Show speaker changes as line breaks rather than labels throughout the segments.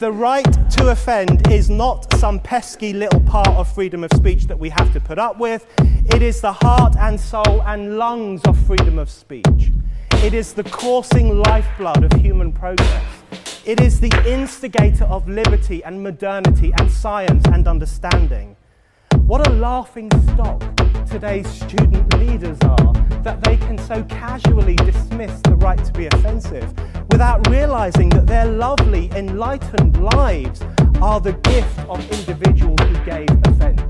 The right to offend is not some pesky little part of freedom of speech that we have to put up with. It is the heart and soul and lungs of freedom of speech. It is the coursing lifeblood of human progress. It is the instigator of liberty and modernity and science and understanding. What a laughing stock today's student leaders are, that they can so casually dismiss the right to be offensive without realizing that their lovely, enlightened lives are the gift of individuals who gave offense.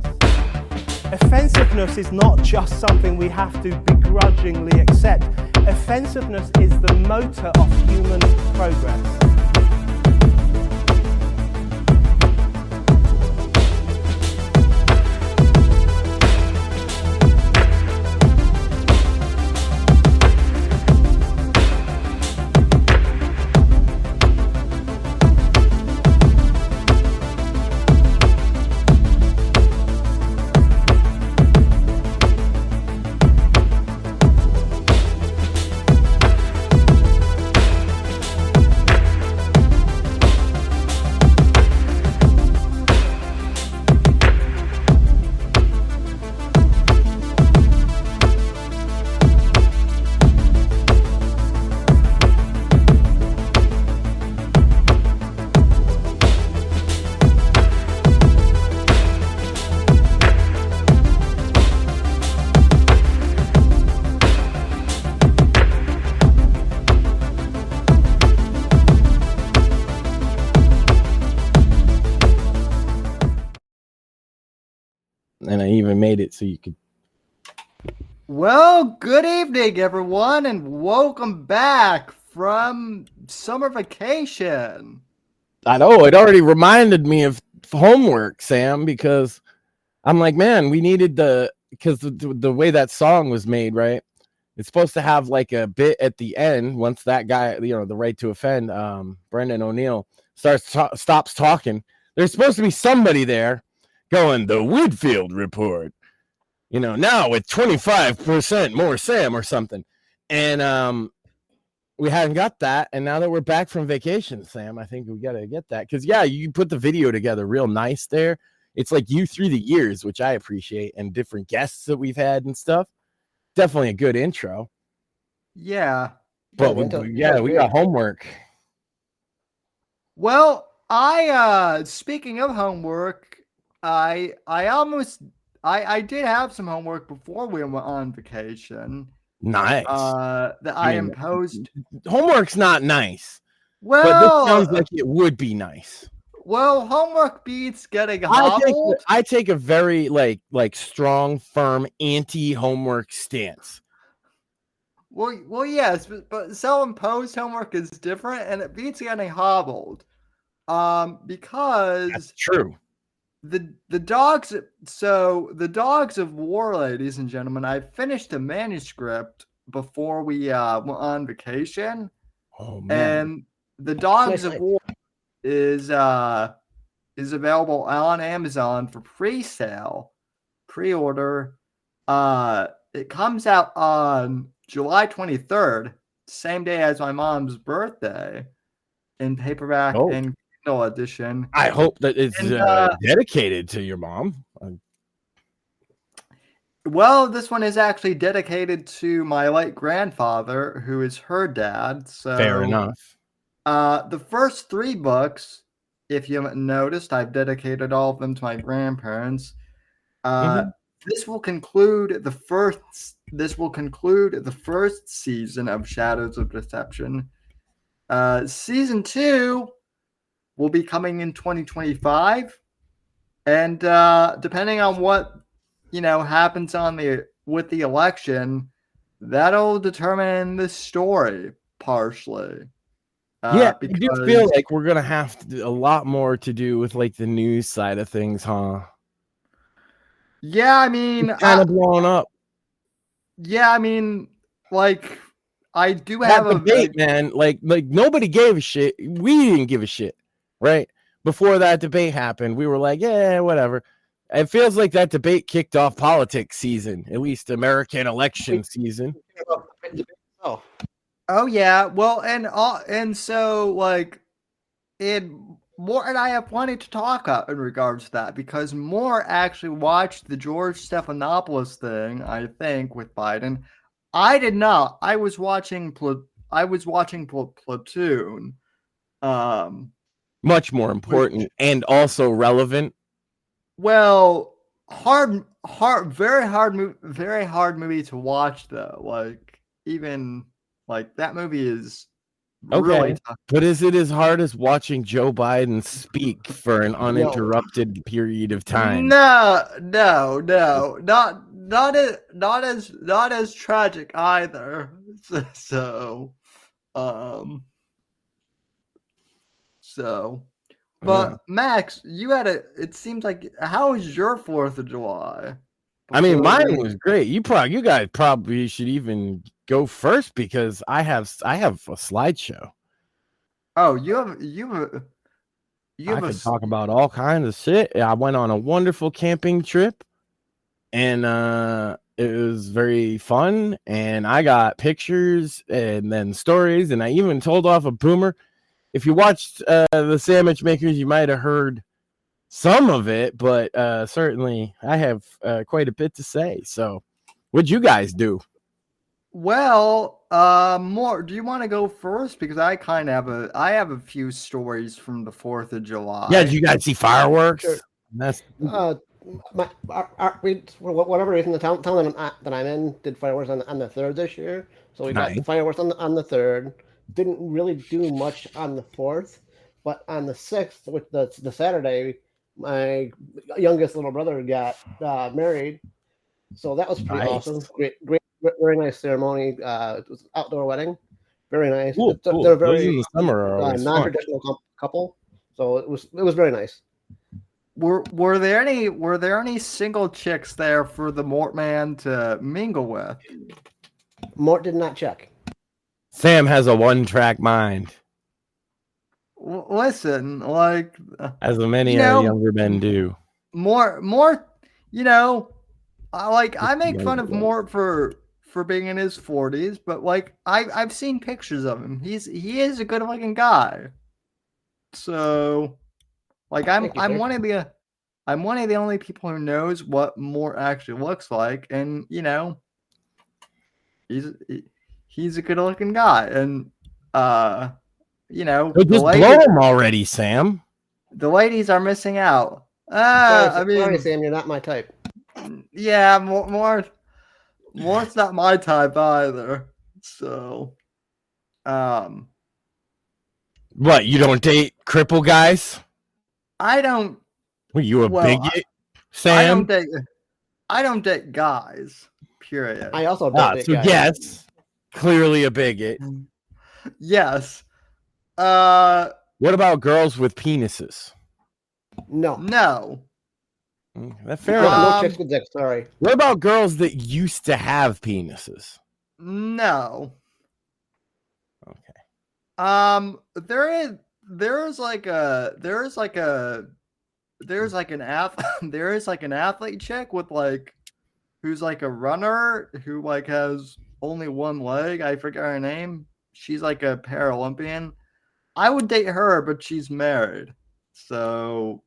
Offensiveness is not just something we have to begrudgingly accept. Offensiveness is the motor of human progress.
And I even made it so you could.
Well, good evening, everyone, and welcome back from summer vacation.
I know it already reminded me of homework, Sam, because I'm like, man, we needed because the way that song was made, right? It's supposed to have like a bit at the end once that guy, the right to offend, Brendan O'Neill, stops talking. There's supposed to be somebody there going, the Woodfield report, now with 25% more Sam or something. And we hadn't got that. And now that we're back from vacation, Sam, I think we got to get that. Because, yeah, you put the video together real nice there. It's like you through the years, which I appreciate, and different guests that we've had and stuff. Definitely a good intro.
Yeah.
But, we got homework.
Well, speaking of homework, I did have some homework before we went on vacation.
Nice.
That I imposed.
Homework's not nice.
Well,
but this sounds like it would be nice.
Well, homework beats getting hobbled.
I take a very like strong, firm anti-homework stance.
Well, yes, but self-imposed homework is different, and it beats getting hobbled. Because
that's true.
The dogs of war, ladies and gentlemen, I finished a manuscript before we went on vacation.
Oh man.
And the Dogs of War is available on Amazon for pre-order. It comes out on July 23rd, same day as my mom's birthday, in paperback and Kindle edition.
I hope that it's dedicated to your mom.
Well, this one is actually dedicated to my late grandfather, who is her dad. So
fair enough.
The first 3 books, if you haven't noticed, I've dedicated all of them to my grandparents. This will conclude the first season of Shadows of Deception. Season 2 will be coming in 2025, and depending on what happens with the election, that'll determine the story partially.
I do feel like we're gonna have to do a lot more to do with like the news side of things, huh?
Yeah, I mean,
it's kind of blown up.
Yeah, I mean, like, I do have
a debate, man. Like nobody gave a shit. We didn't give a shit, right? Before that debate happened, we were like, yeah, whatever. It feels like that debate kicked off politics season, at least American election season.
Oh yeah, well, and so like Moore and I have plenty to talk about in regards to that because Moore actually watched the George Stephanopoulos thing, I think, with Biden. I did not. I was watching Platoon.
Much more important and also relevant.
Well, very hard movie to watch though. Like even like that movie is really tough.
But is it as hard as watching Joe Biden speak for an uninterrupted period of time?
No, not as tragic either. But Max, you had it seems like, how was your 4th of July?
I mean, mine was great. You guys probably should even go first because I have a slideshow.
Oh, I
could talk about all kinds of shit. I went on a wonderful camping trip, and it was very fun. And I got pictures and then stories, and I even told off a boomer. If you watched the Sandwich Makers, you might have heard some of it, but certainly I have quite a bit to say. So, what'd you guys do?
Well, more. Do you want to go first? Because I kind of have a few stories from the 4th of July.
Yeah, did you guys see fireworks?
Sure.
That's
for whatever reason, the town that I'm in did fireworks on the 3rd this year. So we got the fireworks on the 3rd. Didn't really do much on the 4th, but on the 6th, with the Saturday, my youngest little brother got married. So that was pretty awesome. Great, very nice ceremony. It was an outdoor wedding. Very nice.
Cool.
They're very
in the summer
non-traditional couple. So it was very nice.
Were there any single chicks there for the Mort man to mingle with?
Mort did not check.
Sam has a one-track mind.
Listen, like
as many younger men do.
More, I make fun of Mort for being in his 40s, but like I've seen pictures of him. He is a good-looking guy. So, like I'm one of the only people who knows what Mort actually looks like, and he's a good-looking guy, and
just blow him already, Sam.
The ladies are missing out.
Sorry, Sam, you're not my type.
Yeah, Mort's not my type either. So,
what, you don't date cripple guys?
I don't.
Were you a bigot, Sam?
I don't date guys. Period.
I also don't date guys.
Yes, clearly a bigot.
Yes.
What about girls with penises?
No.
That's fair enough.
No chicks with dicks, sorry.
What about girls that used to have penises?
No.
Okay.
There is like an athlete chick with who's like a runner who like has only one leg. I forget her name. She's like a Paralympian. I would date her, but she's married. So,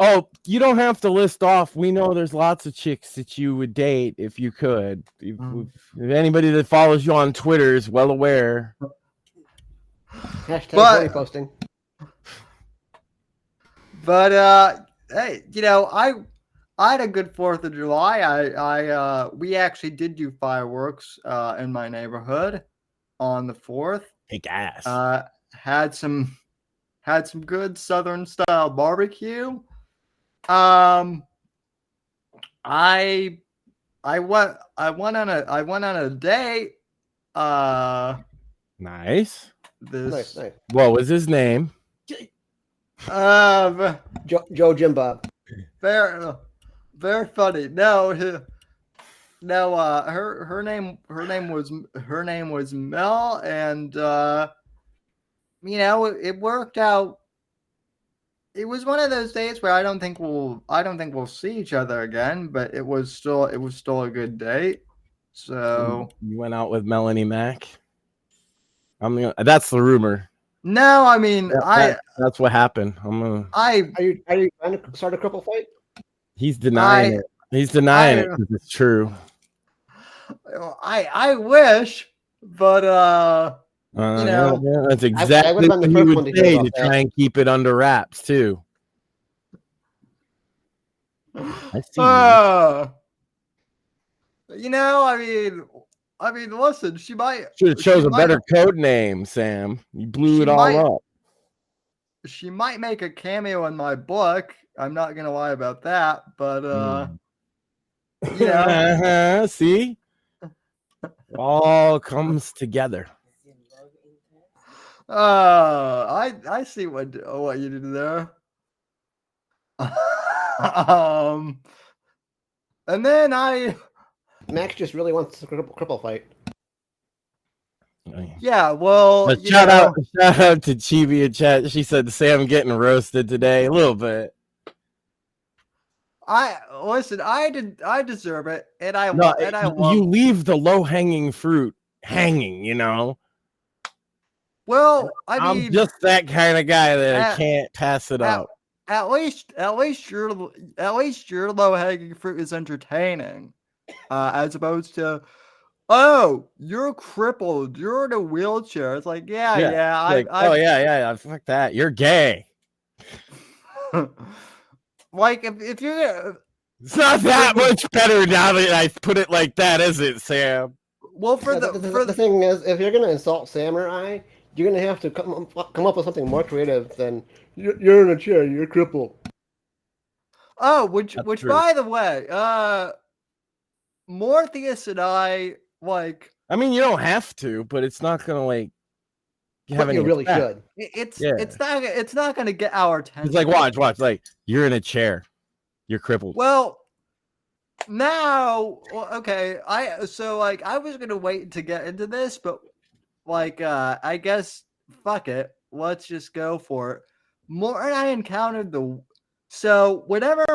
Oh, you don't have to list off. We know there's lots of chicks that you would date if you could. If anybody that follows you on Twitter is well aware.
Hashtag posting.
But hey, I had a good 4th of July. We actually did do fireworks in my neighborhood on the 4th.
Kick ass.
Had some good Southern style barbecue. I went on a date.
Nice.
Nice.
What was his name?
Joe Jim Bob.
Very funny. No, her name was Mel, and it worked out. It was one of those days where I don't think we'll see each other again, but it was still a good date. So
you went out with Melanie Mack. That's the rumor.
No, I mean,
that's what happened.
Are you trying to start a cripple fight?
He's denying it. He's denying it because it's true.
I wish, but you know,
yeah, that's exactly what he would say to try and keep it under wraps too. I see.
You know, I mean, listen, she might
should have chose a better code name, Sam. You blew it all up.
She might make a cameo in my book. I'm not gonna lie about that, but you know,
see, all comes together.
I see what you did there. And then
Max just really wants a cripple fight.
Yeah, well,
shout out to Chibi in chat. She said Sam getting roasted today a little bit.
I deserve it, and
you leave the low hanging fruit hanging, you know.
Well,
I'm just that kind of guy that I can't pass it up.
At least your low hanging fruit is entertaining, as opposed to, oh, you're crippled, you're in a wheelchair. It's like, yeah,
fuck that. You're gay.
Like if you're,
it's not that much better now that I put it like that, is it, Sam?
Well,
the thing is, if you're gonna insult Sam or I, you're gonna have to come up with something more creative than you're in a chair, you're crippled.
Oh, which by the way, Morpheus and I like.
I mean, you don't have to, but it's not gonna like.
But you really should.
It's not gonna get our attention.
It's like watch, like you're in a chair, you're crippled.
Well, now, okay, I was gonna wait to get into this, but like, I guess fuck it, let's just go for it. More and I encountered so whenever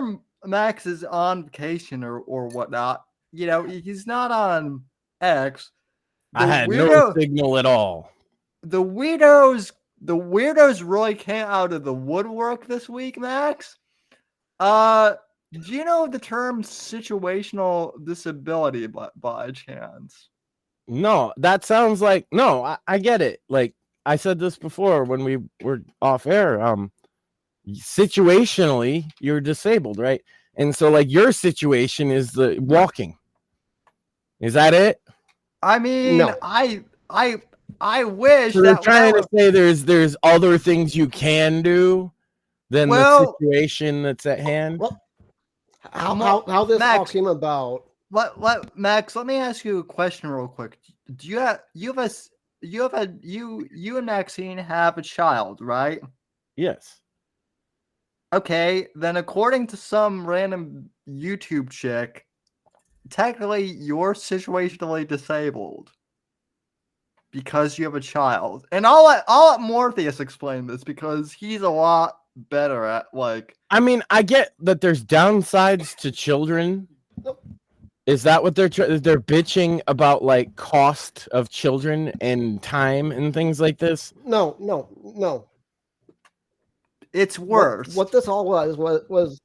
Max is on vacation or whatnot, you know, he's not on X.
I had no signal at all.
The weirdos really came out of the woodwork this week, Max. Do you know the term situational disability by chance?
No, that sounds like I get it. Like I said this before when we were off air. Situationally, you're disabled, right? And so like your situation is the walking. Is that it?
I mean, no. I wish
so that trying to say there's other things you can do than the situation that's at hand.
Well, how this Max, all came about?
Max? Let me ask you a question real quick. Do you and Maxine have a child, right?
Yes.
Okay, then according to some random YouTube chick, technically you're situationally disabled because you have a child. And I'll let Morpheus explain this because he's a lot better at like.
I mean, I get that there's downsides to children. Is that what they're bitching about, like cost of children and time and things like this?
No.
It's worse.
What this all was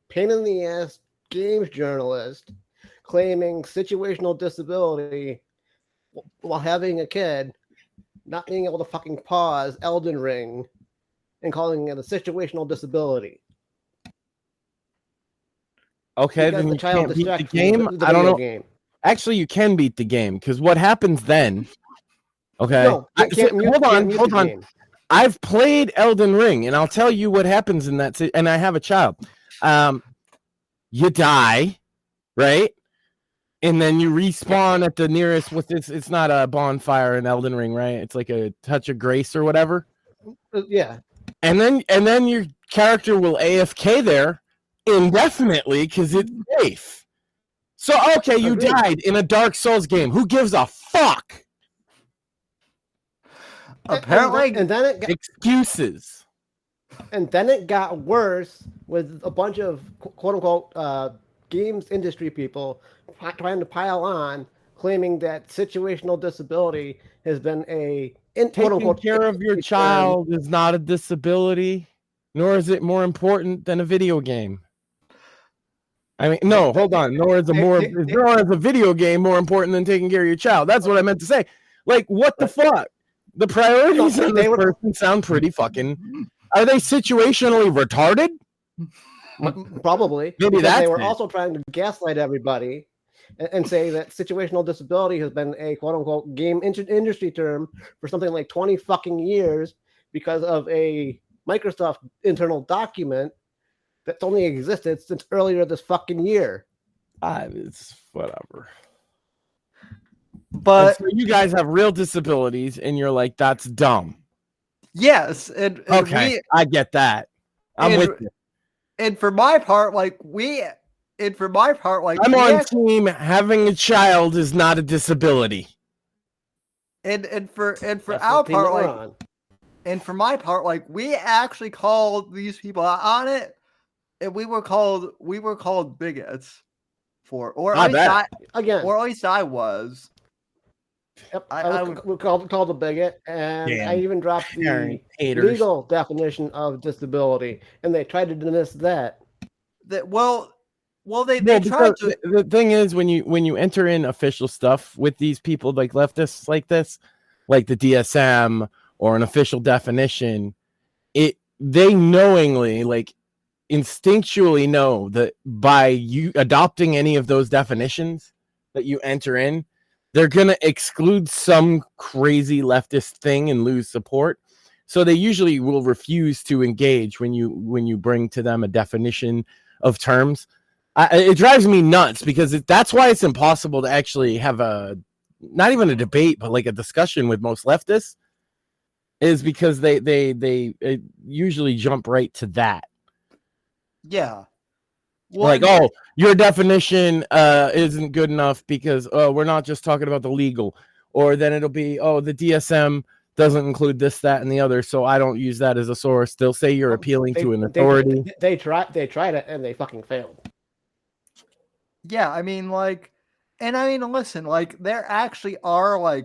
pain in the ass games journalist claiming situational disability while having a kid, not being able to fucking pause Elden Ring and calling it a situational disability.
Okay,
because
then you can't beat the game. I don't know. Game. Actually, you can beat the game because what happens then? Okay,
no, hold on.
Game. I've played Elden Ring, and I'll tell you what happens in that. And I have a child. You die, right? And then you respawn at the nearest. It's not a bonfire in Elden Ring, right? It's like a touch of grace or whatever.
Yeah.
And then your character will AFK there indefinitely because it's safe. So okay, you died in a Dark Souls game. Who gives a fuck?
Apparently,
and then it got,
excuses.
And then it got worse with a bunch of quote unquote games industry people trying to pile on, claiming that situational disability has been a
Taking care of your child is not a disability, nor is it more important than a video game. I mean, no, hold on. Nor is a video game more important than taking care of your child. That's what I meant to say. Like, what the fuck? The priorities of this person sound pretty fucking. Are they situationally retarded?
Probably.
Maybe that's
they were also trying to gaslight everybody and say that situational disability has been a quote unquote game industry term for something like 20 fucking years because of a Microsoft internal document that's only existed since earlier this fucking year.
It's whatever.
But
so you guys have real disabilities, and you're like, that's dumb.
Yes,
okay, I get that. I'm with you.
And for my part, I'm
on team. Having a child is not a disability.
And for our part, and for my part, we actually called these people out on it, and we were called bigots or at least I was.
Yep, I was called a bigot, and I even dropped the legal definition of disability, and they tried to dismiss that.
They tried to.
The thing is, when you enter in official stuff with these people, like leftists like this, like the DSM or an official definition, they knowingly, like instinctually know that by you adopting any of those definitions that you enter in, they're going to exclude some crazy leftist thing and lose support. So they usually will refuse to engage when you bring to them a definition of terms. It drives me nuts because that's why it's impossible to actually have not even a debate, but like a discussion with most leftists, is because they usually jump right to that.
Yeah.
Like, oh, your definition isn't good enough because we're not just talking about the legal. Or then it'll be, oh, the DSM doesn't include this, that, and the other, so I don't use that as a source. They'll say you're appealing to an authority.
They tried it and they fucking failed.
Yeah, listen, there actually are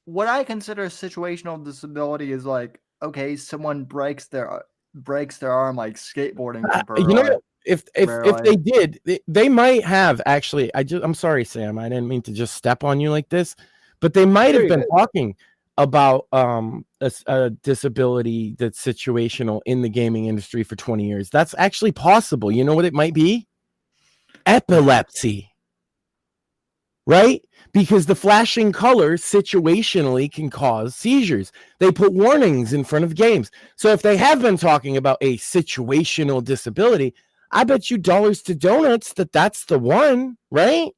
what I consider situational disability is okay, someone breaks their arm skateboarding.
You know, if they did, they might have actually. I'm sorry, Sam. I didn't mean to just step on you like this, but they might have been talking about a disability that's situational in the gaming industry for 20 years. That's actually possible. You know what it might be? Epilepsy. Right? Because the flashing colors situationally can cause seizures. They put warnings in front of games. So if they have been talking about a situational disability, I bet you dollars to donuts that's the one, right?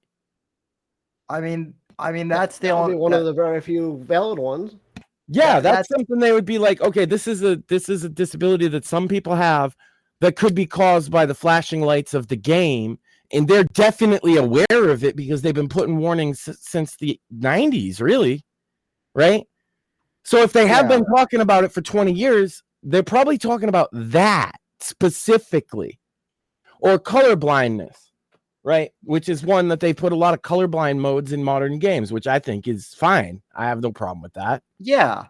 I mean that's the
only one of the very few valid ones.
Yeah, that's something they would be like, okay, this is a disability that some people have that could be caused by the flashing lights of the game. And they're definitely aware of it because they've been putting warnings since the 90s, really. Right? So if they have been talking about it for 20 years, they're probably talking about that specifically. Or color blindness, right? Which is one that they put a lot of colorblind modes in modern games, which I think is fine. I have no problem with that.
Yeah.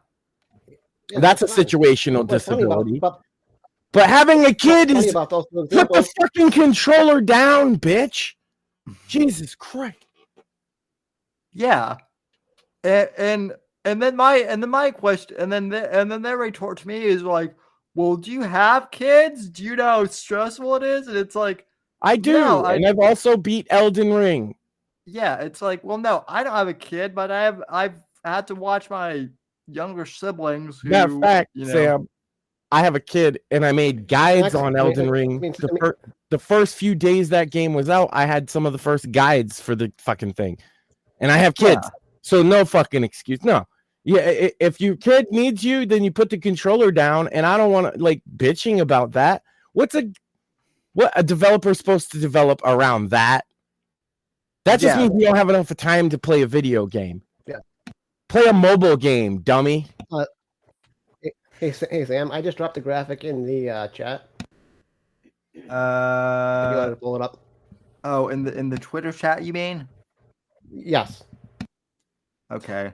That's a situational disability. But having a kid is put the fucking controller down, bitch. Jesus Christ.
Yeah. And then my question and then their retort to me is well, do you have kids? Do you know how stressful it is? And it's
I do, no, and I've also beat Elden Ring.
Yeah, it's well, no, I don't have a kid, but I've had to watch my younger siblings who,
Matter of fact, Sam, I have a kid, and I made guides on Elden Ring. The first few days that game was out, I had some of the first guides for the fucking thing. And I have kids, so no fucking excuse. No. Yeah, if your kid needs you, then you put the controller down, and I don't want to, bitching about that. What a developer supposed to develop around that? That just means you don't have enough time to play a video game.
Yeah.
Play a mobile game, dummy.
Hey Sam, I just dropped the graphic in the chat.
If you
want to pull it up.
Oh, in the Twitter chat, you mean?
Yes.
Okay.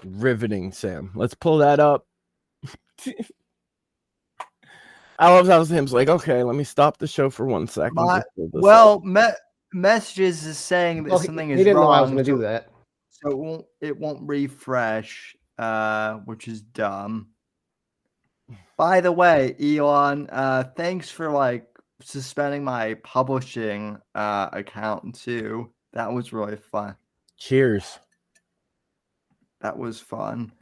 Riveting, Sam. Let's pull that up. I love how Sam's like, okay, let me stop the show for 1 second.
Messages is saying that something is
he didn't
wrong.
know I was going to do that.
So it won't refresh, which is dumb. By the way, Elon, thanks for like suspending my publishing account too. That was really fun.
Cheers.
That was fun.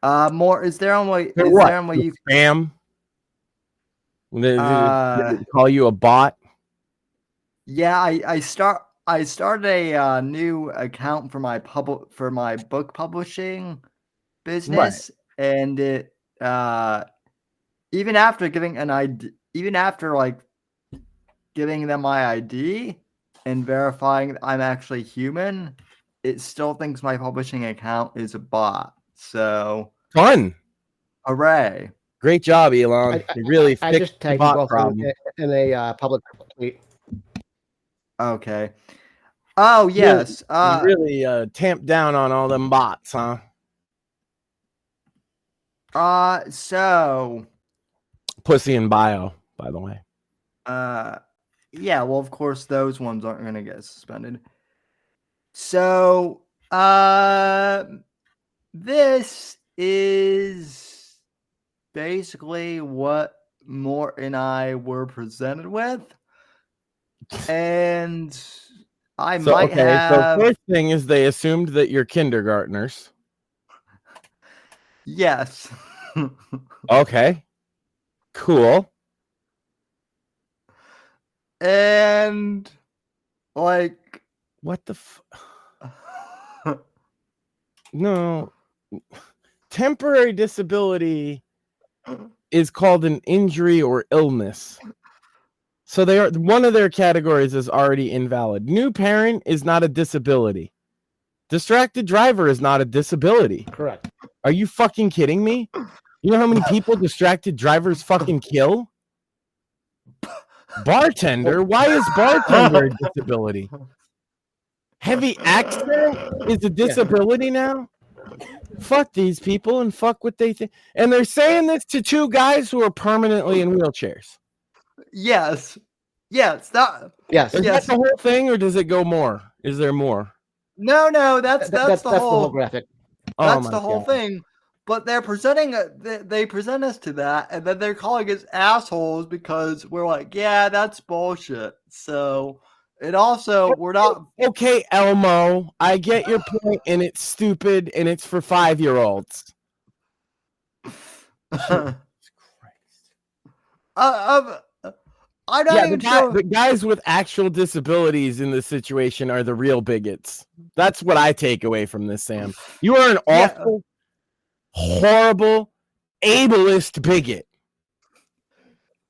More is there on way? Is there on way you
spam? Did they call you a bot?
Yeah, I started a new account for my book publishing business, and it even after giving an ID, even after like giving them my ID and verifying that I'm actually human, it still thinks my publishing account is a bot. So
fun.
Hooray.
Great job, Elon. You really fixed
I just tagged
the
you
bot
both
problem.
in a public tweet.
Okay. Oh, yes.
You really tamped down on all them bots, huh?
So
pussy in bio, by the way.
Yeah, well, of course, those ones aren't going to get suspended. So, this is basically what Mort and I were presented with. And I might have...
So first thing is they assumed that you're kindergartners.
Yes.
Okay. Cool.
And like
what the No. Temporary disability is called an injury or illness. So they are one of their categories is already invalid. New parent is not a disability. Distracted driver is not a disability.
Correct.
Are you fucking kidding me? You know how many people distracted drivers fucking kill? Bartender? Why is bartender a disability? Heavy accident is a disability now? Fuck these people and fuck what they think. And they're saying this to two guys who are permanently in wheelchairs.
Yes. Yes.
Is that the whole thing, or does it go more? Is there more?
No, that's the whole
graphic.
That's the whole thing. But they're presenting they present us to that, and then they're calling us assholes because we're like, yeah, that's bullshit. So it also we're not
okay, Elmo. I get your point, and it's stupid, and it's for 5-year-olds.
I'm not even sure.
The guys with actual disabilities in this situation are the real bigots. That's what I take away from this, Sam. You are an awful, horrible, ableist bigot.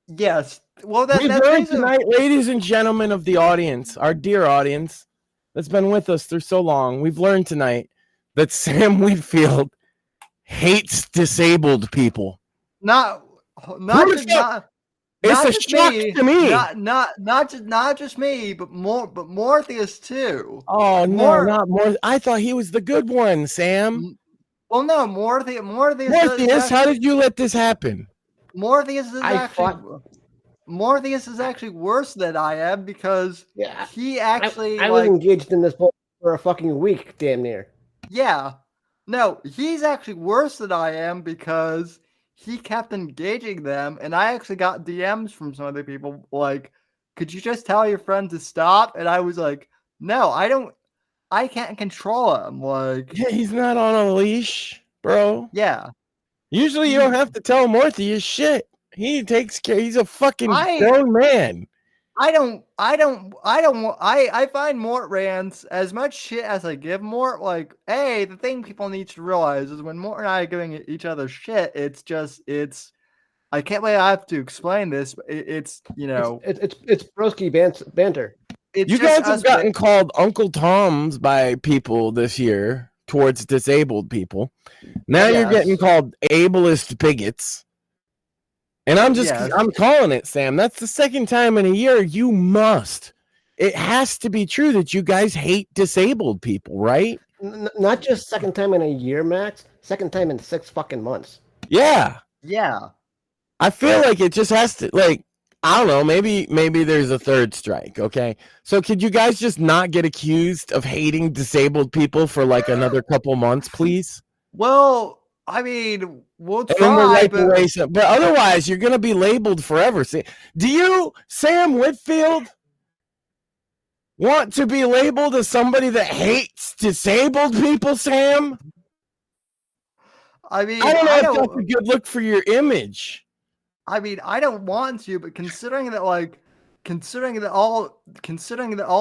Yes. Well,
we've learned tonight, ladies and gentlemen of the audience, our dear audience that's been with us through so long, we've learned tonight that Sam Wheatfield hates disabled people. It's a shock to me.
Not just me, but Morpheus too.
Oh no, not more. I thought he was the good one, Sam.
Well, no, Morpheus.
How did you let this happen?
Morpheus is actually worse than I am because he actually
I was engaged in this for a fucking week, damn near.
Yeah, no, he's actually worse than I am because he kept engaging them, and I actually got DMs from some other people like, could you just tell your friend to stop? And I was like, no, I can't control him. Like,
yeah, he's not on a leash, bro.
Yeah.
Usually you don't have to tell Morpheus shit. He takes care. He's a fucking grown man.
I find Mort rants as much shit as I give Mort. Like, hey, the thing people need to realize is when Mort and I are giving each other shit, it's I can't believe I have to explain this, but it's
broski banter.
You guys have gotten called Uncle Toms by people this year towards disabled people. Now you're getting called ableist bigots. And I'm calling it, Sam. That's the second time in a year you must it has to be true that you guys hate disabled people, right?
Not just second time in a year, Max. Second time in 6 fucking months.
Yeah.
Yeah.
I feel like it just has to, like, I don't know, maybe there's a third strike, okay? So could you guys just not get accused of hating disabled people for like another couple months, please?
Well, I mean, we'll
And then we'll
try,
wipe
but
away some, but otherwise you're gonna be labeled forever. See, do you, Sam Whitfield, want to be labeled as somebody that hates disabled people, Sam?
I mean,
I don't know
I
if that's a
don't.
good look for your image.
I mean, I don't want to, but considering that all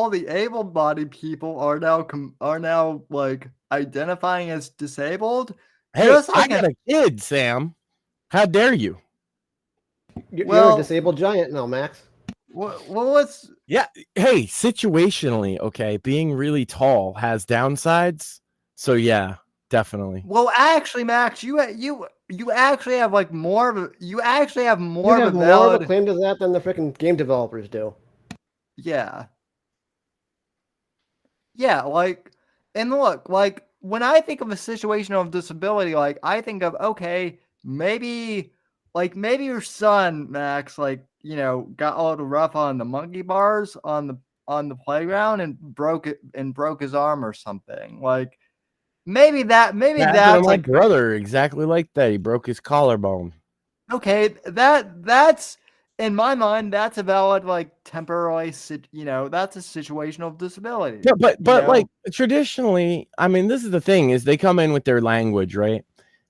the able-bodied people are now like identifying as disabled,
Hey,
just
I
like
got a kid, Sam. How dare you?
You're
Well-
a disabled giant now, Max.
well, let's.
Yeah. Hey, situationally, okay, being really tall has downsides. So yeah, definitely.
Well, actually, Max, you actually have like more of a
You have more of
valid.
a claim to that than the freaking game developers do.
Yeah. Yeah, like, and look, like, when I think of a situation of disability, like, I think of, okay, maybe your son, Max, like, got a little rough on the monkey bars on the playground and broke his arm or something. Like, maybe
Happened to
that's
my
like,
brother exactly like that. He broke his collarbone.
okay, that's in my mind, that's a valid, like, temporary, that's a situational disability.
Yeah, but
you know?
like traditionally, I mean, this is the thing is they come in with their language, right?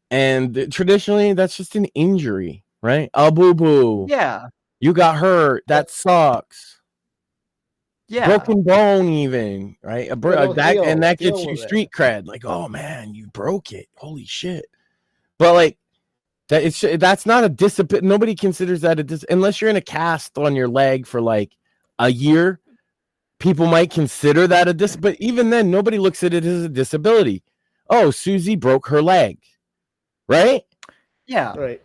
And traditionally, that's just an injury, right? A boo boo.
Yeah,
You got hurt. That sucks.
yeah.
Broken bone, even, right?
It'll heal.
And that
Deal
gets you
with it.
street cred. Like, oh man, you broke it. Holy shit. But like that's not a disability. Nobody considers that unless you're in a cast on your leg for like a year. People might consider that a but even then, nobody looks at it as a disability. Oh, Susie broke her leg, right?
Yeah.
Right.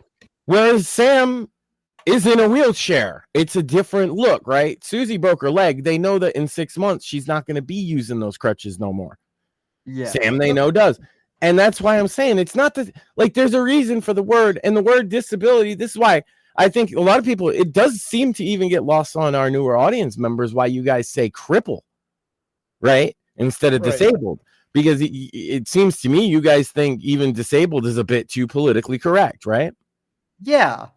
Whereas Sam is in a wheelchair. It's a different look, right? Susie broke her leg. They know that in 6 months she's not going to be using those crutches no more.
Yeah.
Sam, they know, does. And that's why I'm saying it's not that, like, there's a reason for the word, and the word disability. This is why I think a lot of people, it does seem to even get lost on our newer audience members why you guys say cripple, right? Instead of
Right.
disabled. Because it seems to me you guys think even disabled is a bit too politically correct, right?
Yeah.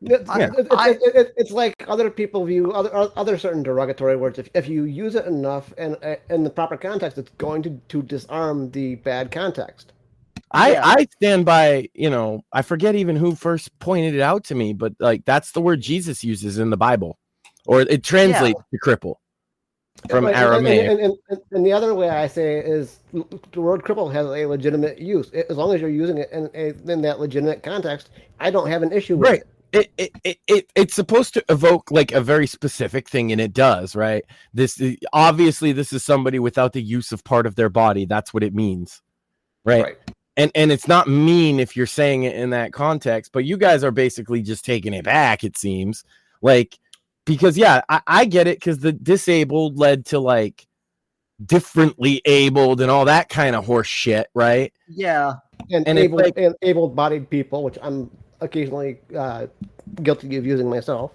It's like other people view other certain derogatory words. If you use it enough and in the proper context, it's going to disarm the bad context.
I stand by, I forget even who first pointed it out to me, but like that's the word Jesus uses in the Bible, or it translates to cripple from Aramaic.
And the other way I say it is the word cripple has a legitimate use. As long as you're using it in that legitimate context, I don't have an issue with it.
It's supposed to evoke like a very specific thing, and it does, right? Obviously this is somebody without the use of part of their body. That's what it means, right? And it's not mean if you're saying it in that context, but you guys are basically just taking it back, it seems. Like, because I get it, because the disabled led to like differently abled and all that kind of horse shit, right?
Yeah. And able-bodied people, which I'm occasionally guilty of using myself.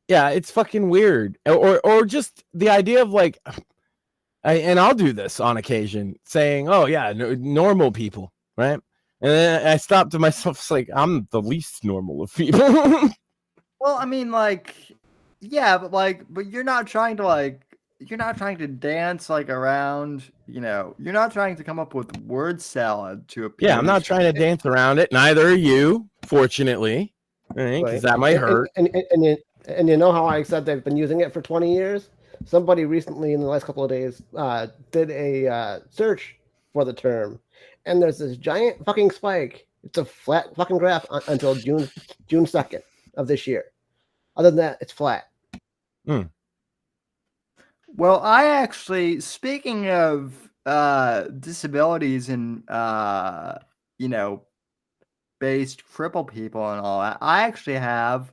Yeah, it's fucking weird. Or just the idea of like, and I'll do this on occasion, saying, "Oh yeah, normal people," right? And then I stopped to myself, it's like I'm the least normal of people.
Well, I mean, like, yeah, but you're not trying to dance like around, you're not trying to come up with word salad to appear.
Yeah, I'm not trying to dance around it. Neither are you, fortunately, right? Because that might hurt.
And you know how I said they've been using it for 20 years? Somebody recently in the last couple of days did a search for the term, and there's this giant fucking spike. It's a flat fucking graph until June 2nd of this year. Other than that, it's flat.
Well, I actually, speaking of disabilities and based crippled people and all that, I actually have,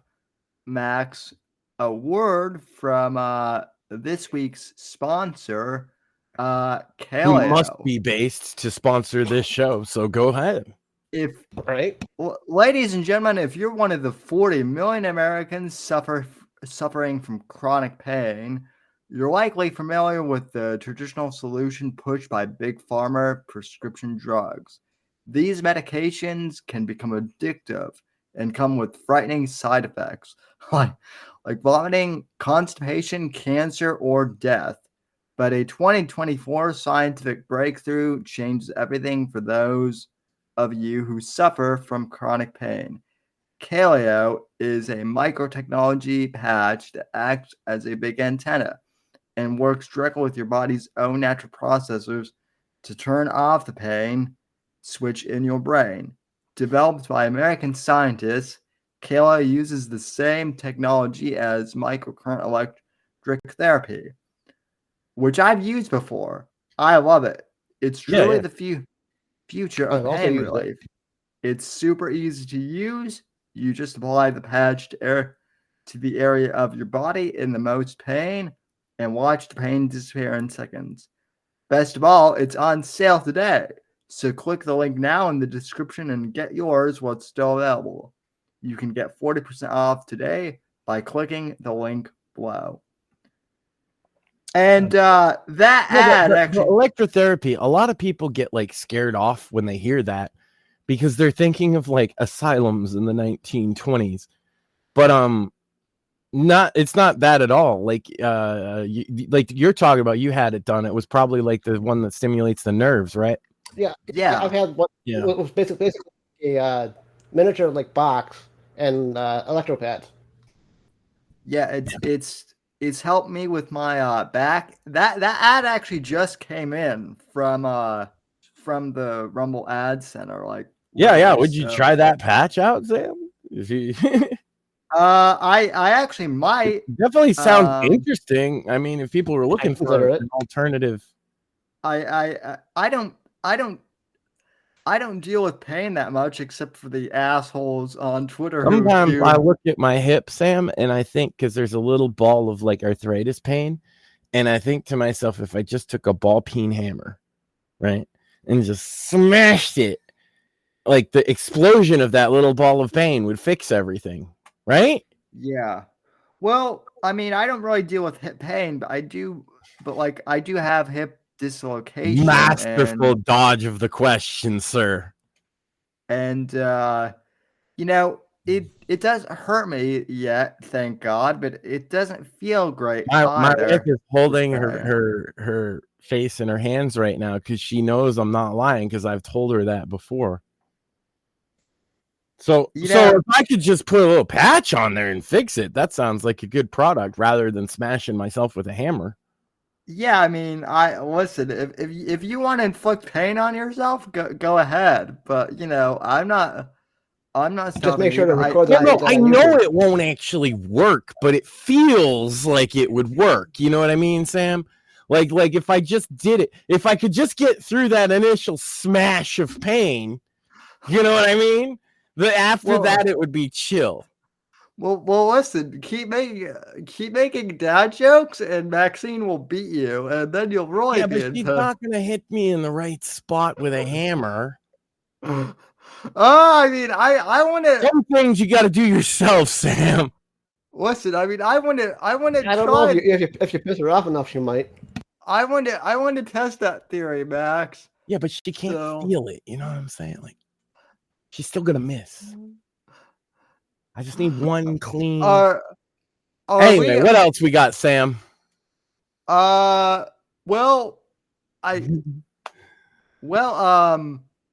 Max, a word from this week's sponsor,
Who
Kaleo.
must be based to sponsor this show. So go ahead.
If
Right?
ladies and gentlemen, if you're one of the 40 million Americans suffering from chronic pain, you're likely familiar with the traditional solution pushed by big pharma prescription drugs. These medications can become addictive and come with frightening side effects like vomiting, constipation, cancer, or death. But a 2024 scientific breakthrough changes everything for those of you who suffer from chronic pain. Kaleo is a microtechnology patch that acts as a big antenna and works directly with your body's own natural processors to turn off the pain switch in your brain. Developed by American scientists, Kaleo uses the same technology as microcurrent electric therapy, which I've used before. I love it. It's truly the future of pain relief. It's super easy to use. You just apply the patch to the area of your body in the most pain and watch the pain disappear in seconds. Best of all, it's on sale today. So click the link now in the description and get yours while it's still available. You can get 40% off today by clicking the link below. And actually,
electrotherapy, a lot of people get like scared off when they hear that because they're thinking of like asylums in the 1920s. But it's not that at all. Like like you're talking about, you had it done. It was probably like the one that stimulates the nerves, right?
Yeah.
Yeah.
I've had one.
Yeah.
It was basically a miniature like box and electropads.
Yeah, it's helped me with my back. That ad actually just came in from the Rumble Ad Center. Like,
Yeah. Would you try that patch out, Sam? If you
I actually might.
definitely sounds interesting. I mean, if people were looking for an alternative,
I don't deal with pain that much except for the assholes on Twitter.
Sometimes I look at my hip, Sam, and I think, because there's a little ball of like arthritis pain, and I think to myself, if I just took a ball peen hammer, right, and just smashed it, like the explosion of that little ball of pain would fix everything, right?
Yeah. Well, I mean, I don't really deal with hip pain, but I do have hip dislocation.
Masterful dodge of the question, sir.
And it does hurt me yet, thank God, but it doesn't feel great.
My wife is holding her face in her hands right now because she knows I'm not lying, because I've told her that before. So if I could just put a little patch on there and fix it, that sounds like a good product rather than smashing myself with a hammer.
Yeah, I mean, listen. If you want to inflict pain on yourself, go ahead. But I'm not.
Just make sure to record that.
No, I know it won't actually work, but it feels like it would work. You know what I mean, Sam? Like if I just did it, if I could just get through that initial smash of pain, you know what I mean? After that, it would be chill.
Well, listen. Keep making dad jokes, and Maxine will beat you, and then you'll really
but she's not gonna hit me in the right spot with a hammer.
I mean, I want to.
Some things you got to do yourself, Sam.
Listen, I mean, I want to.
I don't know if you piss her off enough, she might.
I want to test that theory, Max.
Yeah, but she can't feel it. You know what I'm saying? Like, she's still gonna miss. I just need one clean. Anyway, what else we got, Sam?
Well,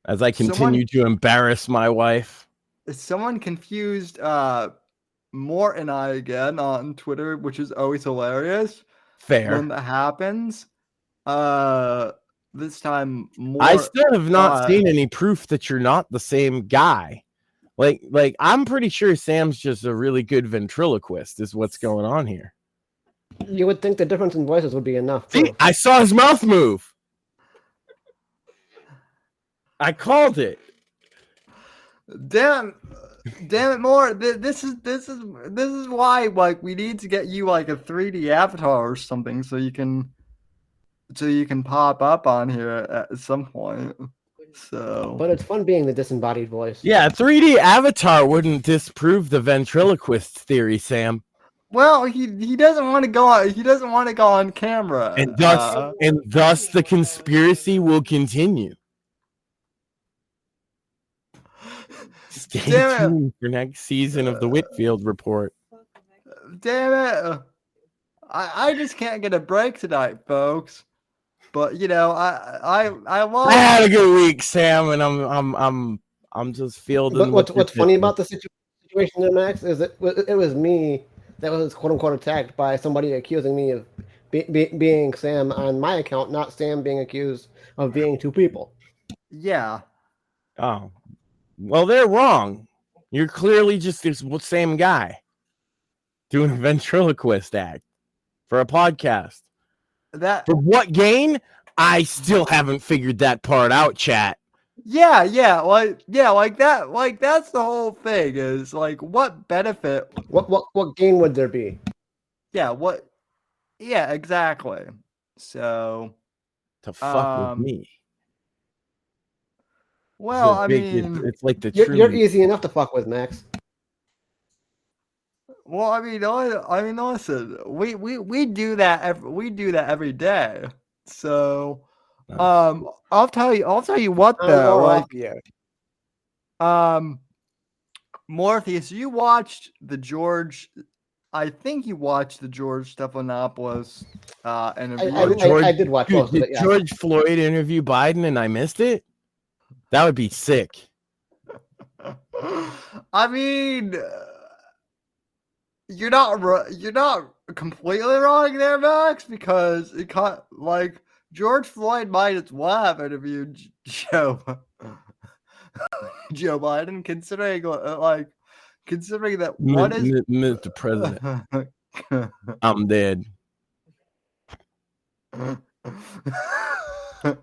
as I continue to embarrass my wife,
someone confused Mort and I again on Twitter, which is always hilarious.
Fair.
When that happens. This time Mort,
I still have not seen any proof that you're not the same guy. Like I'm pretty sure Sam's just a really good ventriloquist is what's going on here.
You would think the difference in voices would be enough.
See, I saw his mouth move. I called it.
Damn, damn it, more. This is why like we need to get you like a 3D avatar or something so you can pop up on here at some point. So,
But it's fun being the disembodied voice.
Yeah, 3D avatar wouldn't disprove the ventriloquist theory, Sam.
well, he doesn't want to go on. He doesn't want to go on camera,
And thus the conspiracy will continue. Stay
Damn
tuned for next season of the Whitfield Report.
Damn it! I just can't get a break tonight, folks. But you know, I love.
I had a good week, Sam, and I'm just fielding.
But what's funny about the situation there, Max, is it was me that was quote unquote attacked by somebody accusing me of being Sam on my account, not Sam being accused of being two people.
Yeah.
Oh, well, they're wrong. You're clearly just this same guy doing a ventriloquist act for a podcast.
That
For what gain? I still haven't figured that part out, chat.
yeah, like that, like that's the whole thing. Is like, what benefit?
What gain would there be?
Yeah, what? Yeah, exactly. So,
To fuck with me.
well,
It's
I
big-
mean,
it's like the
You're easy enough to fuck with, Max.
well, I mean, listen, we do that. We do that every day. So, I'll tell you what though. Like, Morpheus, you watched the George. I think you watched the George Stephanopoulos interview.
I did watch
Dude,
most of
did
it. Yeah.
George Floyd interview Biden and I missed it? That would be sick.
I mean, you're not completely wrong there, Max, because it caught like George Floyd might as well have interviewed Joe Biden, considering that what is
Mr. President? I'm dead.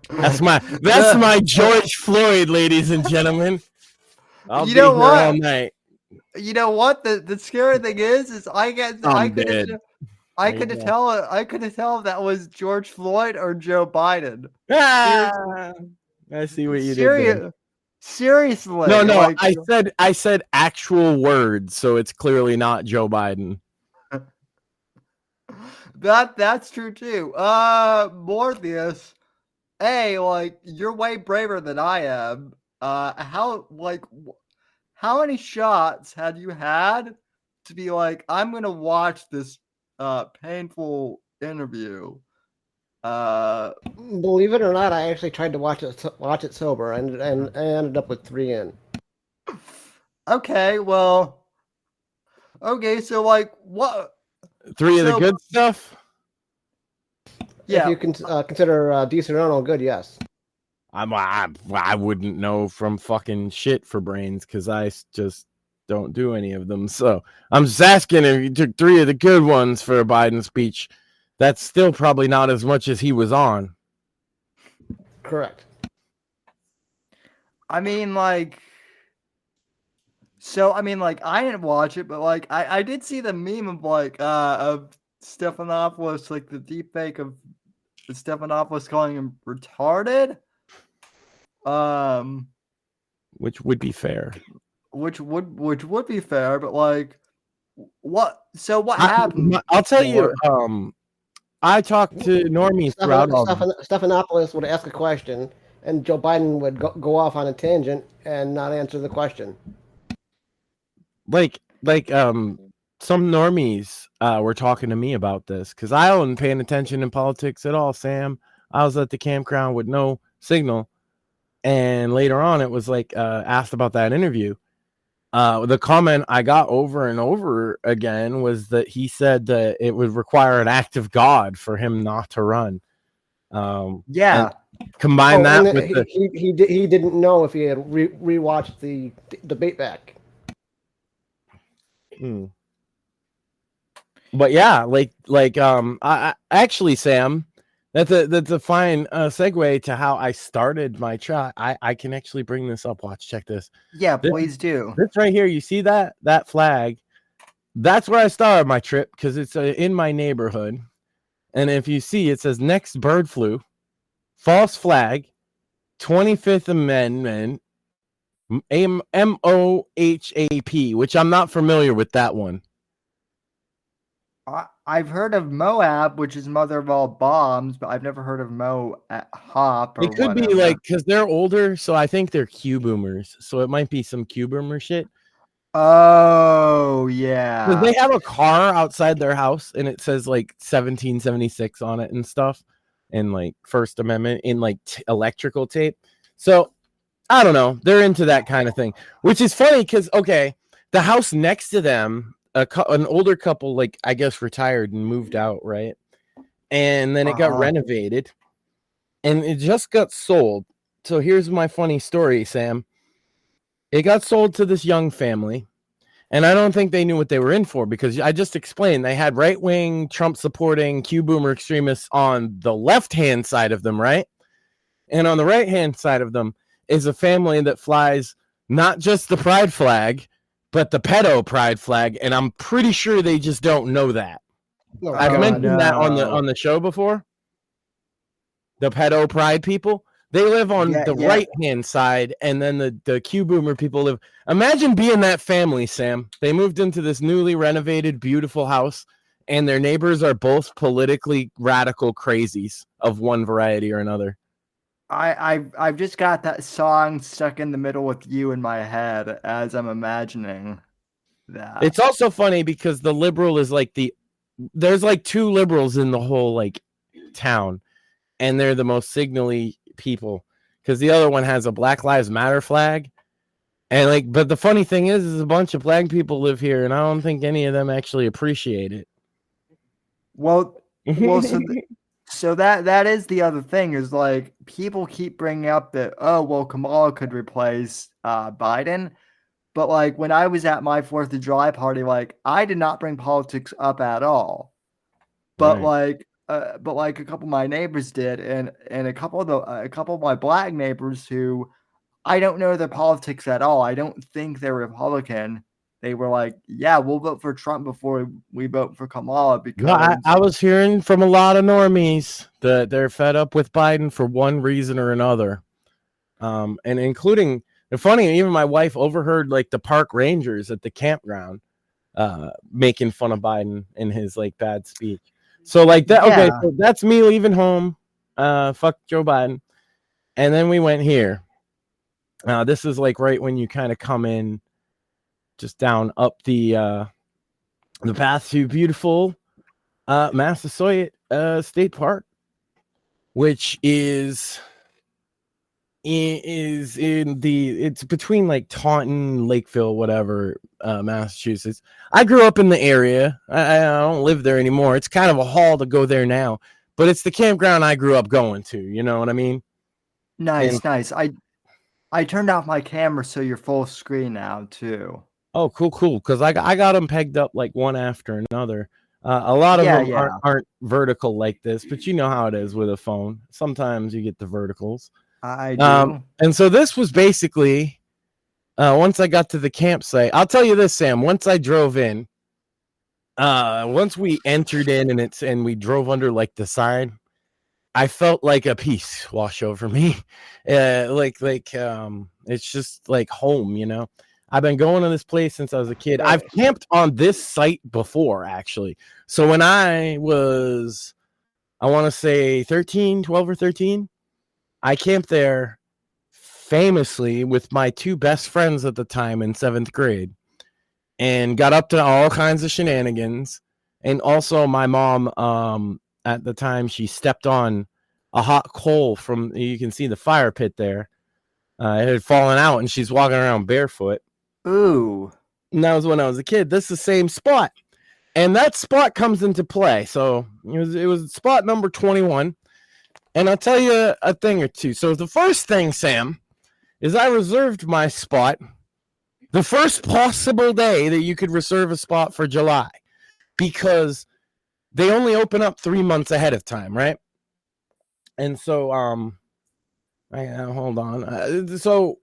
That's my George Floyd, ladies and gentlemen. I'll
You
be
know
here
what?
all night.
You know what? The scary thing is I
dead.
couldn't tell if that was George Floyd or Joe Biden.
Ah, I see what you did there.
Seriously.
No,
like,
I said actual words, so it's clearly not Joe Biden.
that's true too. Morpheus, like you're way braver than I am. How many shots had you had to be like, I'm gonna watch this painful interview?
Believe it or not, I actually tried to watch it sober, and I ended up with 3 in.
Okay, well, okay, so like what?
3 of the good stuff.
Yeah,
If you can consider decent or no good, yes.
I wouldn't know from fucking shit for brains because I just don't do any of them. So I'm just asking if you took 3 of the good ones for a Biden speech. That's still probably not as much as he was on.
Correct.
I mean, like, I didn't watch it, but like, I did see the meme of Stephanopoulos, like the deep fake of Stephanopoulos calling him retarded.
Which would be fair.
Which would be fair, but like, what? So what happened?
I'll tell you. I talked to normies throughout all.
Stephanopoulos would ask a question, and Joe Biden would go off on a tangent and not answer the question.
Like some normies were talking to me about this because I wasn't paying attention in politics at all, Sam. I was at the campground with no signal. And later on, it was like asked about that interview. The comment I got over and over again was that he said that it would require an act of God for him not to run.
Yeah.
Combine that with
he didn't know if he had rewatched the debate back.
But yeah, I actually, Sam, That's a fine segue to how I started my trip. I can actually bring this up. Watch, check this.
Yeah, please do.
This right here, you see that flag? That's where I started my trip because it's in my neighborhood. And if you see, it says next bird flu, false flag, 25th Amendment, MOHAP, which I'm not familiar with that one.
I've heard of Moab, which is mother of all bombs, but I've never heard of Hop.
It could be like because they're older, so I think they're Q boomers. So it might be some Q boomer shit.
Oh yeah,
because they have a car outside their house, and it says like 1776 on it and stuff, and like First Amendment in like electrical tape. So I don't know. They're into that kind of thing, which is funny because okay, the house next to them. An older couple, like I guess, retired and moved out, right? And then it got renovated, and it just got sold. So here's my funny story, Sam. It got sold to this young family, and I don't think they knew what they were in for because I just explained they had right-wing, Trump-supporting, Q-boomer extremists on the left-hand side of them, right? And on the right-hand side of them is a family that flies not just the pride flag, but the pedo pride flag, and I'm pretty sure they just don't know that. I've mentioned that on the show before. The pedo pride people, they live on the right hand side, and then the Q boomer people live. Imagine being that family, Sam. They moved into this newly renovated, beautiful house, and their neighbors are both politically radical crazies of one variety or another.
I've just got that song stuck in the middle with you in my head as I'm imagining that.
It's also funny because the liberal is like there's like two liberals in the whole like town, and they're the most signally people because the other one has a Black Lives Matter flag, and like, but the funny thing is a bunch of black people live here, and I don't think any of them actually appreciate it.
Well, so that is the other thing is like people keep bringing up that Kamala could replace Biden, but like when I was at my 4th of July party, like I did not bring politics up at all, but right. But a couple of my neighbors did, and a couple of my black neighbors who I don't know their politics at all. I don't think they're Republican. They were like, yeah, we'll vote for Trump before we vote for Kamala because
I was hearing from a lot of normies that they're fed up with Biden for one reason or another. And including the funny, even my wife overheard like the park rangers at the campground making fun of Biden in his like bad speech. So like that, okay, so that's me leaving home. Fuck Joe Biden. And then we went here. This is like right when you kind of come in just down up the path to beautiful Massasoit State Park, which is it's between like Taunton, Lakeville, whatever, Massachusetts. I grew up in the area. I don't live there anymore. It's kind of a haul to go there now, but it's the campground I grew up going to. You know what I mean?
Nice. I turned off my camera so you're full screen now too.
Oh, cool. Because I got them pegged up like one after another. A lot of them aren't vertical like this, but you know how it is with a phone. Sometimes you get the verticals.
I do.
And so this was basically once I got to the campsite. I'll tell you this, Sam. Once I drove in, once we entered in and we drove under like the sign, I felt like a peace wash over me. It's just like home, you know. I've been going to this place since I was a kid. I've camped on this site before, actually. So when I was, I want to say 12 or 13, I camped there famously with my two best friends at the time in 7th grade and got up to all kinds of shenanigans. And also my mom, at the time, she stepped on a hot coal from, you can see the fire pit there. It had fallen out and she's walking around barefoot.
Ooh.
And that was when I was a kid. This is the same spot. And that spot comes into play. So it was spot number 21. And I'll tell you a thing or two. So the first thing, Sam, is I reserved my spot the first possible day that you could reserve a spot for July. Because they only open up 3 months ahead of time, right? And so hold on. So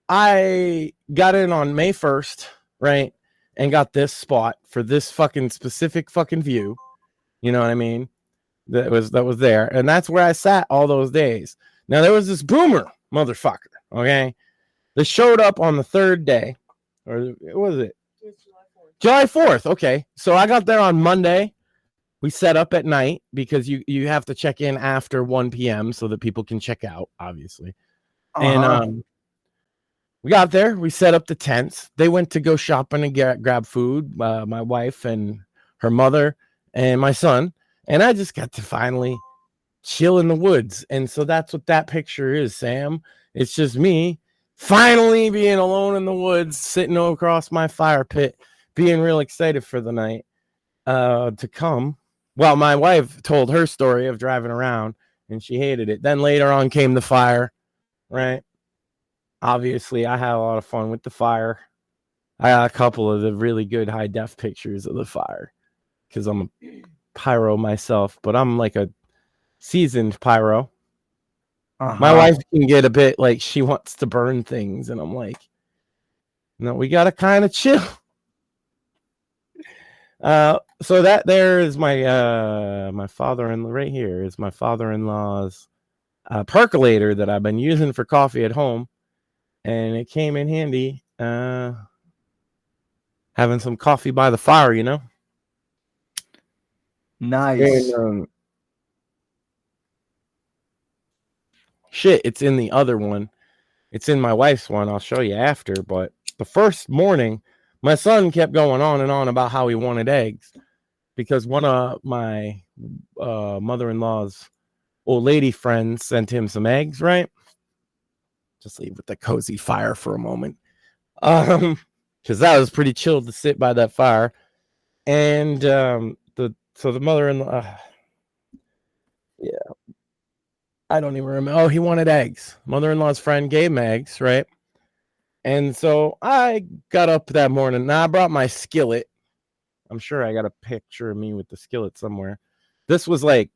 I got in on May 1st, right? And got this spot for this fucking specific fucking view. You know what I mean? That was there. And that's where I sat all those days. Now there was this boomer motherfucker, okay? That showed up on the third day. Or what was it? July 4th. Okay. So I got there on Monday. We set up at night because you have to check in after 1 p.m. so that people can check out, obviously. And we got there. We set up the tents. They went to go shopping and grab food. My wife and her mother and my son. And I just got to finally chill in the woods. And so that's what that picture is, Sam. It's just me finally being alone in the woods, sitting across my fire pit, being real excited for the night to come. Well, my wife told her story of driving around and she hated it. Then later on came the fire, right? Obviously, I had a lot of fun with the fire. I got a couple of the really good high def pictures of the fire because I'm a pyro myself, but I'm like a seasoned pyro. My wife can get a bit like she wants to burn things, and I'm like, no, we gotta kind of chill. So that there is my my father-in-law right here is my father-in-law's percolator that I've been using for coffee at home, and it came in handy having some coffee by the fire, you know.
Nice.
And, shit, it's in the other one. It's in my wife's one. I'll show you after. But the first morning, my son kept going on and on about how he wanted eggs because one of my mother-in-law's old lady friends sent him some eggs, right? Just leave with the cozy fire for a moment. Because that was pretty chill to sit by that fire. And the mother-in-law, yeah, I don't even remember. Oh, he wanted eggs. Mother-in-law's friend gave him eggs, right? And so I got up that morning. Now I brought my skillet. I'm sure I got a picture of me with the skillet somewhere. This was like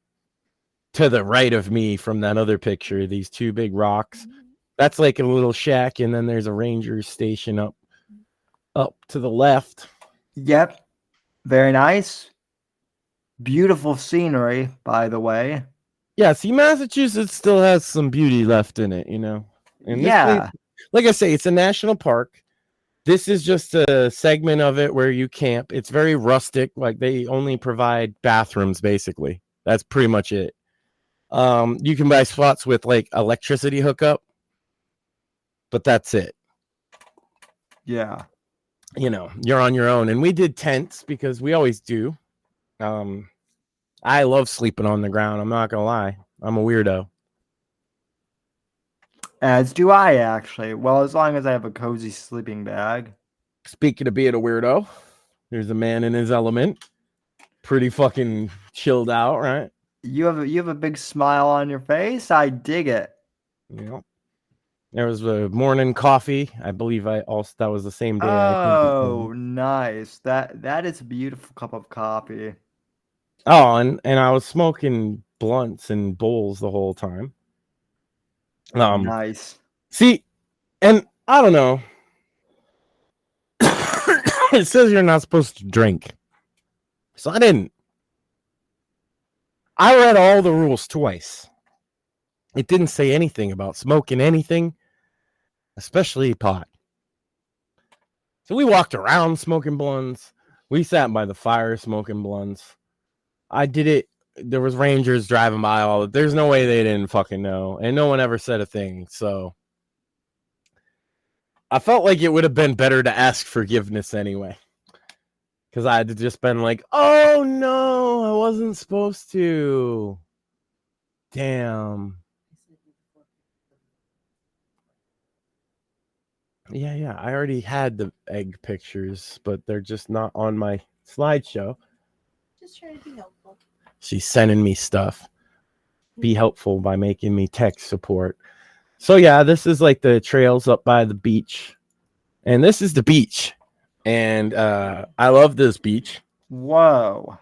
to the right of me from that other picture, these two big rocks. That's like a little shack, and then there's a ranger station up to the left.
Yep. Very nice. Beautiful scenery, by the way.
Yeah, see, Massachusetts still has some beauty left in it, you know? And
yeah.
Place, like I say, it's a national park. This is just a segment of it where you camp. It's very rustic. Like, they only provide bathrooms, basically. That's pretty much it. You can buy spots with, like, electricity hookup, but that's it.
Yeah.
You know, you're on your own. And we did tents because we always do. I love sleeping on the ground. I'm not going to lie. I'm a weirdo.
As do I, actually. Well, as long as I have a cozy sleeping bag.
Speaking of being a weirdo, there's a man in his element. Pretty fucking chilled out, right?
You have a big smile on your face. I dig it.
You know, there was a morning coffee. I believe that was the same day.
Oh, nice. That is a beautiful cup of coffee.
Oh, and I was smoking blunts and bowls the whole time.
Nice.
See, and I don't know. It says you're not supposed to drink. So I didn't. I read all the rules twice. It didn't say anything about smoking anything, especially pot. So we walked around smoking blunts. We sat by the fire smoking blunts. I did it. There was rangers driving by all. There's no way they didn't fucking know. And no one ever said a thing. So I felt like it would have been better to ask forgiveness anyway. Because I had just been like, oh no, I wasn't supposed to. Damn. Yeah. I already had the egg pictures, but they're just not on my slideshow.
Just trying to be helpful.
She's sending me stuff. Be helpful by making me tech support. So yeah, this is like the trails up by the beach. And this is the beach. And I love this beach.
Whoa.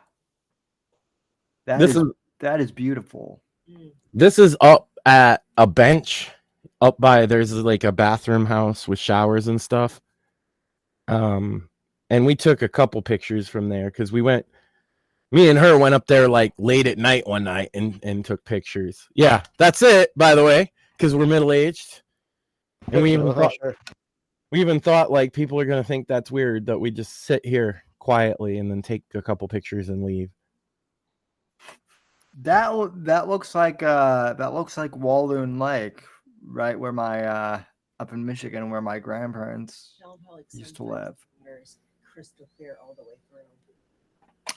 That is beautiful.
This is up at a bench up by, there's like a bathroom house with showers and stuff. And we took a couple pictures from there because me and her went up there like late at night one night and took pictures. Yeah, that's it, by the way, because we're middle-aged. And we even thought like people are going to think that's weird that we just sit here quietly and then take a couple pictures and leave.
That looks like Walloon Lake, right where my up in Michigan, where my grandparents used to live.
Crystal clear all the way through.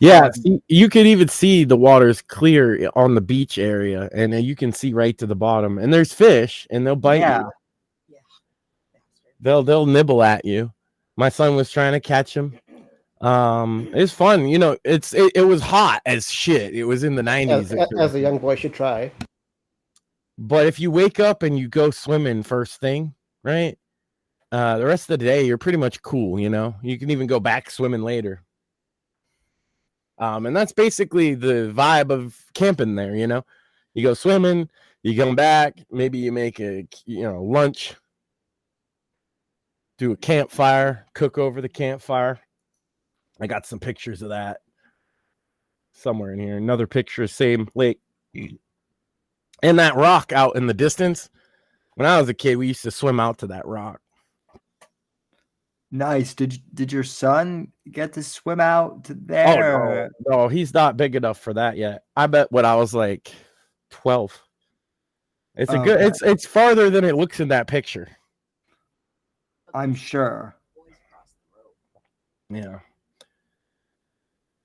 Yeah, you could even see the water's clear on the beach area, and you can see right to the bottom. And there's fish, and they'll bite you.
Yeah.
They'll nibble at you. My son was trying to catch him. It's fun, you know. It was hot as shit. It was in the 90s.
As a young boy should try.
But if you wake up and you go swimming first thing, right? The rest of the day you're pretty much cool, you know. You can even go back swimming later. And that's basically the vibe of camping there, you know. You go swimming, you come back, maybe you make a lunch, do a campfire, cook over the campfire. I got some pictures of that somewhere in here. Another picture, same lake. And that rock out in the distance. When I was a kid, we used to swim out to that rock.
Nice. Did your son get to swim out to there?
Oh, no, he's not big enough for that yet. I bet when I was like 12. It's a good. It's farther than it looks in that picture.
I'm sure.
Yeah.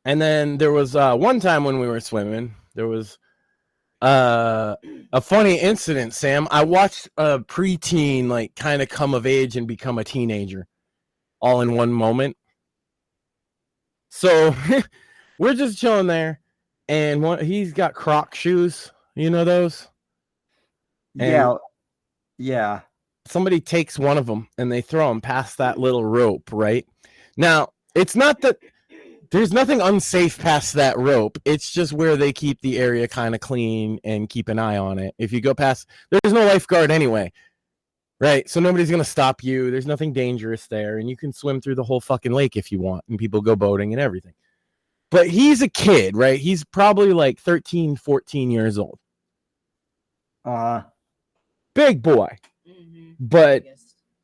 And then there was one time when we were swimming, there was a funny incident, Sam. I watched a preteen like kind of come of age and become a teenager all in one moment. So we're just chilling there, and he's got Croc shoes. You know those? And
yeah.
Somebody takes one of them and they throw him past that little rope, right? Now, it's not that there's nothing unsafe past that rope. It's just where they keep the area kind of clean and keep an eye on it. If you go past, there's no lifeguard anyway, right? So nobody's going to stop you. There's nothing dangerous there, and you can swim through the whole fucking lake if you want, and people go boating and everything. But he's a kid, right? He's probably like 13, 14 years old. Big boy. Mm-hmm.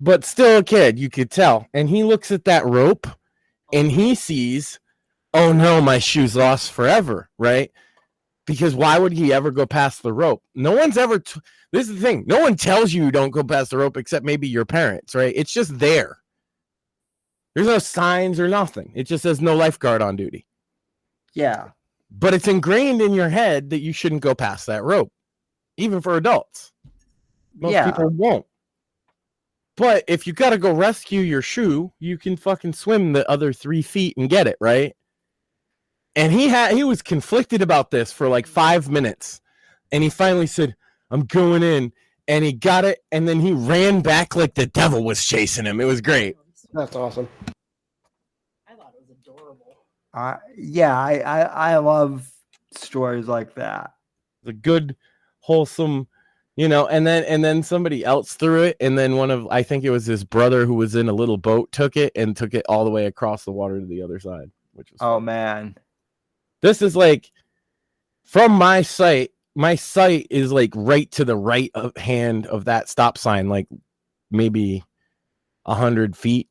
But still a kid, you could tell. And he looks at that rope and he sees, oh no, my shoe's lost forever, right? Because why would he ever go past the rope? No one's ever, this is the thing, no one tells you don't go past the rope except maybe your parents, right? It's just there. There's no signs or nothing. It just says no lifeguard on duty.
Yeah.
But it's ingrained in your head that you shouldn't go past that rope, even for adults. Most people won't. But if you got to go rescue your shoe, you can fucking swim the other 3 feet and get it, right? And he was conflicted about this for like 5 minutes. And he finally said, I'm going in. And he got it. And then he ran back like the devil was chasing him. It was great.
That's awesome.
I thought it was adorable.
I love stories like that.
The good, wholesome, and then somebody else threw it, and then I think it was his brother who was in a little boat took it all the way across the water to the other side, which was fun.
Man.
This is like from my sight is like right to the right hand of that stop sign, like maybe 100 feet.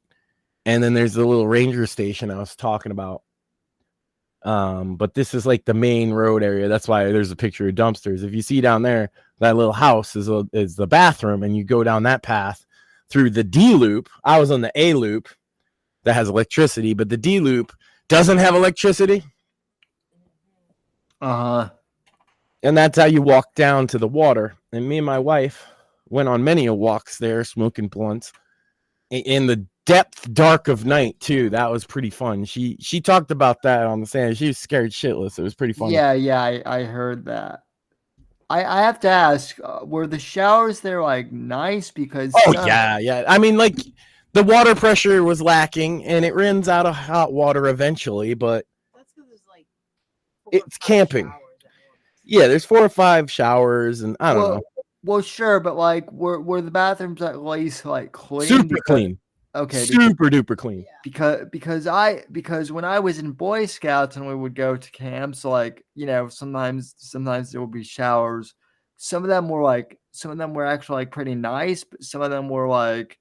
And then there's the little ranger station I was talking about. But this is like the main road area. That's why there's a picture of dumpsters. If you see down there, that little house is the bathroom, and you go down that path through the D loop. I was on the A loop that has electricity, but the D loop doesn't have electricity. And that's how you walk down to the water. And me and my wife went on many walks there, smoking blunts in the depth dark of night too. That was pretty fun. She talked about that on the sand. She was scared shitless. It was pretty fun.
I heard that. I have to ask, were the showers there like nice? Because
yeah. I mean, like the water pressure was lacking, and it runs out of hot water eventually. But
that's because there's like
it's camping. Yeah, there's 4 or 5 showers, and I don't know.
Well, sure, but like, were the bathrooms at least like clean?
Super clean.
Okay.
Super duper clean.
Because when I was in Boy Scouts and we would go to camps, like, sometimes there would be showers. Some of them were actually like pretty nice, but some of them were like,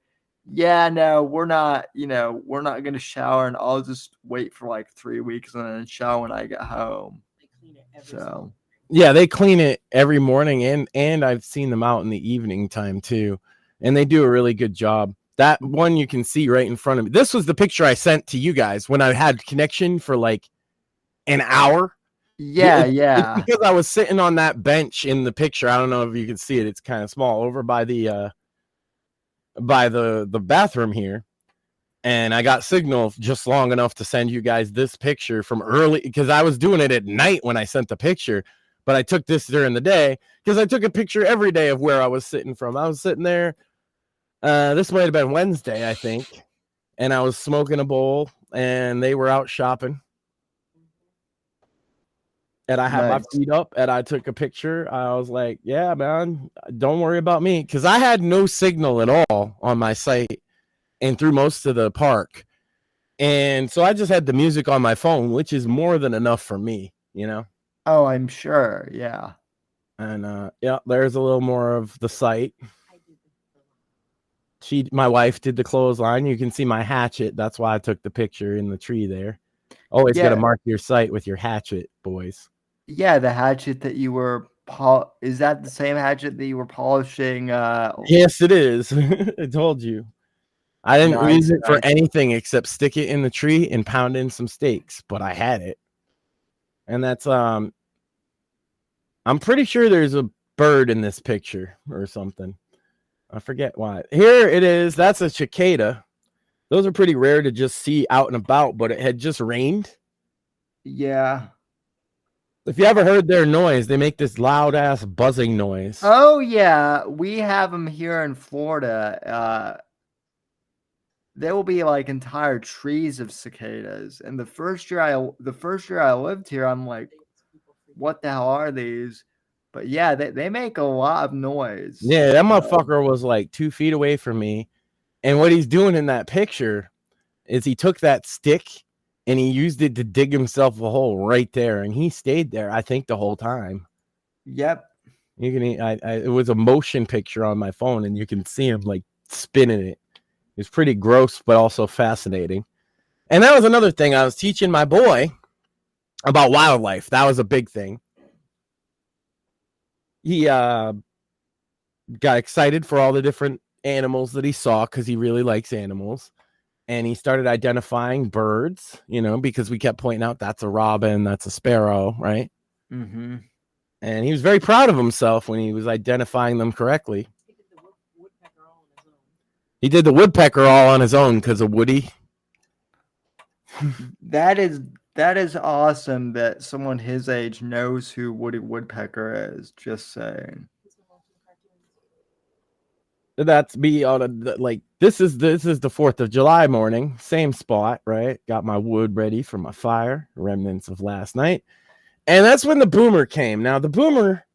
yeah, no, we're not gonna shower, and I'll just wait for like 3 weeks and then shower when I get home.
They clean it every
So
single day.
Yeah, they clean it every morning, and I've seen them out in the evening time too, and they do a really good job. That one you can see right in front of me. This was the picture I sent to you guys when I had connection for like an hour.
yeah,
It's because I was sitting on that bench in the picture. I don't know if you can see it. It's kind of small over by the bathroom here. And I got signal just long enough to send you guys this picture from early, because I was doing it at night when I sent the picture, but I took this during the day because I took a picture every day of where I was sitting from. I was sitting there. This might have been Wednesday, I think. And I was smoking a bowl and they were out shopping. And I had my feet up and I took a picture. I was like, yeah, man, don't worry about me. Because I had no signal at all on my site and through most of the park. And so I just had the music on my phone, which is more than enough for me,
Oh, I'm sure. Yeah.
And yeah, there's a little more of the site. My wife did the clothesline. You can see my hatchet. That's why I took the picture in the tree there. Always got to mark your site with your hatchet, boys.
Yeah, the hatchet that you were is that the same hatchet that you were polishing?
Yes, it is. I told you. I didn't use it for anything except stick it in the tree and pound in some steaks, but I had it. And that's I'm pretty sure there's a bird in this picture or something. I forget why. Here it is. That's a cicada. Those are pretty rare to just see out and about, but it had just rained.
Yeah.
If you ever heard their noise, they make this loud ass buzzing noise.
Oh yeah, we have them here in Florida. There will be like entire trees of cicadas. And the first year I lived here, I'm like, what the hell are these? But yeah, they make a lot of noise.
Yeah, that motherfucker was like 2 feet away from me. And what he's doing in that picture is he took that stick and he used it to dig himself a hole right there. And he stayed there, I think, the whole time.
Yep.
You can. It was a motion picture on my phone, and you can see him like spinning it. It's pretty gross, but also fascinating. And that was another thing. I was teaching my boy about wildlife. That was a big thing. He got excited for all the different animals that he saw because he really likes animals. And he started identifying birds, because we kept pointing out that's a robin, that's a sparrow, right?
Mm-hmm.
And he was very proud of himself when he was identifying them correctly. He did the woodpecker all on his own because of Woody.
That is awesome that someone his age knows who Woody Woodpecker is. Just saying.
That's me on this is the 4th of July morning, same spot, right? Got my wood ready for my fire, remnants of last night. And that's when the boomer came. Now the boomer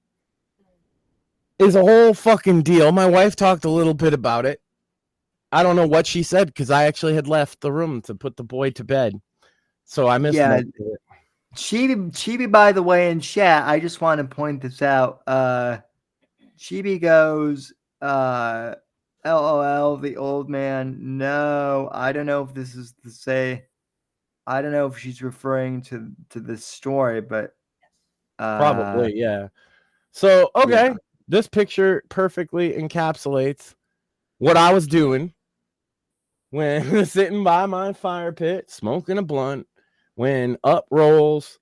is a whole fucking deal. My wife talked a little bit about it. I don't know what she said because I actually had left the room to put the boy to bed. So I missed it.
Chibi, by the way, in chat, I just want to point this out. Chibi goes, LOL, the old man. No, I don't know if this is to say. I don't know if she's referring to this story, but
probably, yeah. So, okay, this picture perfectly encapsulates what I was doing when sitting by my fire pit, smoking a blunt, when up rolls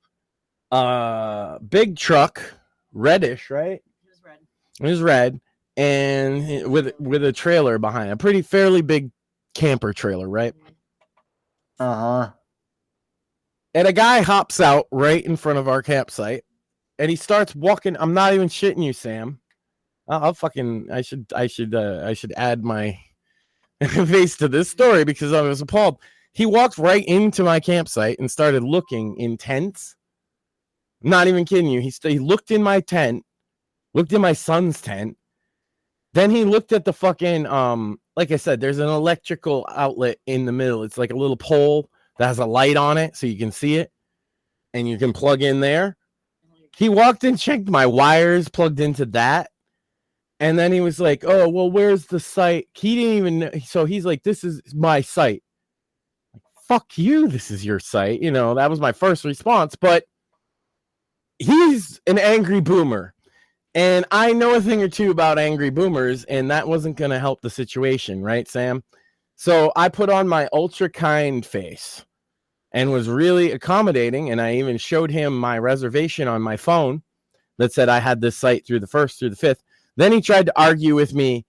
big truck, reddish, right? It was red, and with a trailer behind it, a fairly big camper trailer, right?
Uh-huh.
And a guy hops out right in front of our campsite, and he starts walking. I'm not even shitting you, Sam. I should add my face to this story because I was appalled. He walked right into my campsite and started looking intense. Not even kidding you. He looked in my tent, looked in my son's tent. Then he looked at the fucking, like I said, there's an electrical outlet in the middle. It's like a little pole that has a light on it so you can see it and you can plug in there. He walked in, checked my wires, plugged into that. And then he was like, oh, well, where's the site? He didn't even know. So he's like, this is my site. Fuck you. This is your site. You know, that was my first response. But he's an angry boomer. And I know a thing or two about angry boomers. And that wasn't going to help the situation. Right, Sam? So I put on my ultra kind face and was really accommodating. And I even showed him my reservation on my phone that said I had this site through the 1st through the 5th. Then he tried to argue with me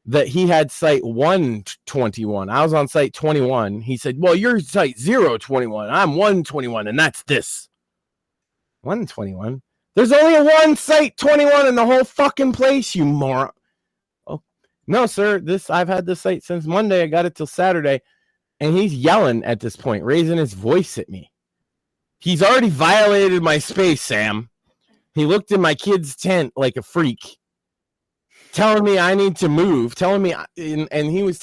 that he had site 121. I was on site 21. He said, well, you're site 021. I'm 121, and that's this. 121? There's only one site 21 in the whole fucking place, you moron. Oh, no, sir. I've had this site since Monday. I got it till Saturday. And he's yelling at this point, raising his voice at me. He's already violated my space, Sam. He looked in my kid's tent like a freak, telling me I need to move, telling me, and he was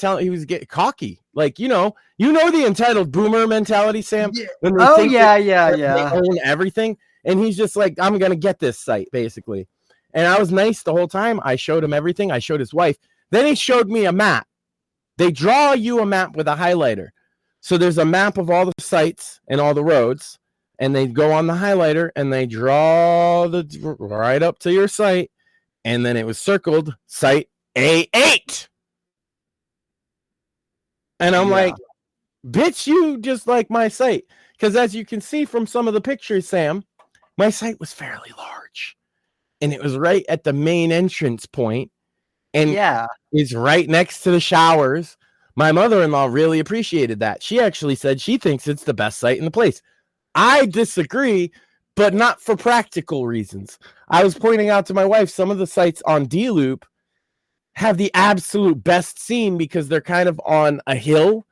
getting cocky. Like, you know the entitled boomer mentality, Sam?
Yeah.
When they they own everything. And he's just like, I'm going to get this site, basically. And I was nice the whole time. I showed him everything. I showed his wife. Then he showed me a map. They draw you a map with a highlighter. So there's a map of all the sites and all the roads. And they go on the highlighter and they draw right up to your site. And then it was circled site A8. And I'm like, bitch, you just like my site. Because as you can see from some of the pictures, Sam, my site was fairly large. And it was right at the main entrance point. And it's right next to the showers. My mother-in-law really appreciated that. She actually said she thinks it's the best site in the place. I disagree, but not for practical reasons. I was pointing out to my wife some of the sites on D-Loop have the absolute best scene because they're kind of on a hill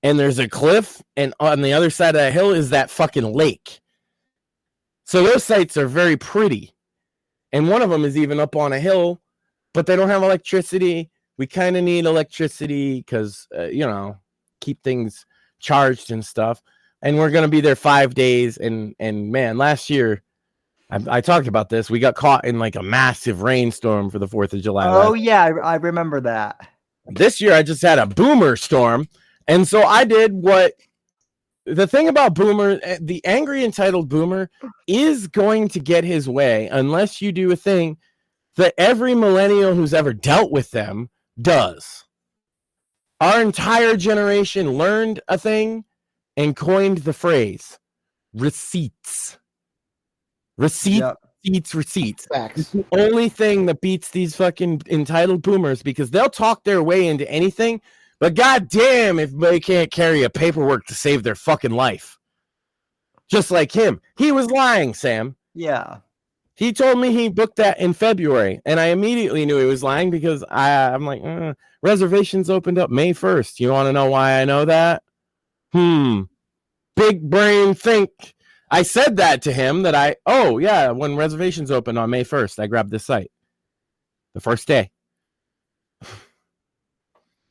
and there's a cliff, and on the other side of that hill is that fucking lake. So those sites are very pretty. And one of them is even up on a hill, but they don't have electricity. We kind of need electricity because, keep things charged and stuff. And we're going to be there 5 days. And man, last year, I talked about this. We got caught in like a massive rainstorm for the 4th of July.
Oh, yeah. I remember that.
This year, I just had a boomer storm. And so I did what the thing about boomer, the angry entitled boomer is going to get his way unless you do a thing that every millennial who's ever dealt with them does. Our entire generation learned a thing and coined the phrase receipts. Receipts.
Facts.
It's the only thing that beats these fucking entitled boomers because they'll talk their way into anything, but goddamn if they can't carry a paperwork to save their fucking life. Just like him. He was lying, Sam.
Yeah.
He told me he booked that in February, and I immediately knew he was lying because I'm like, reservations opened up May 1st. You want to know why I know that? Big brain think. I said that to him when reservations opened on May 1st, I grabbed this site. The first day.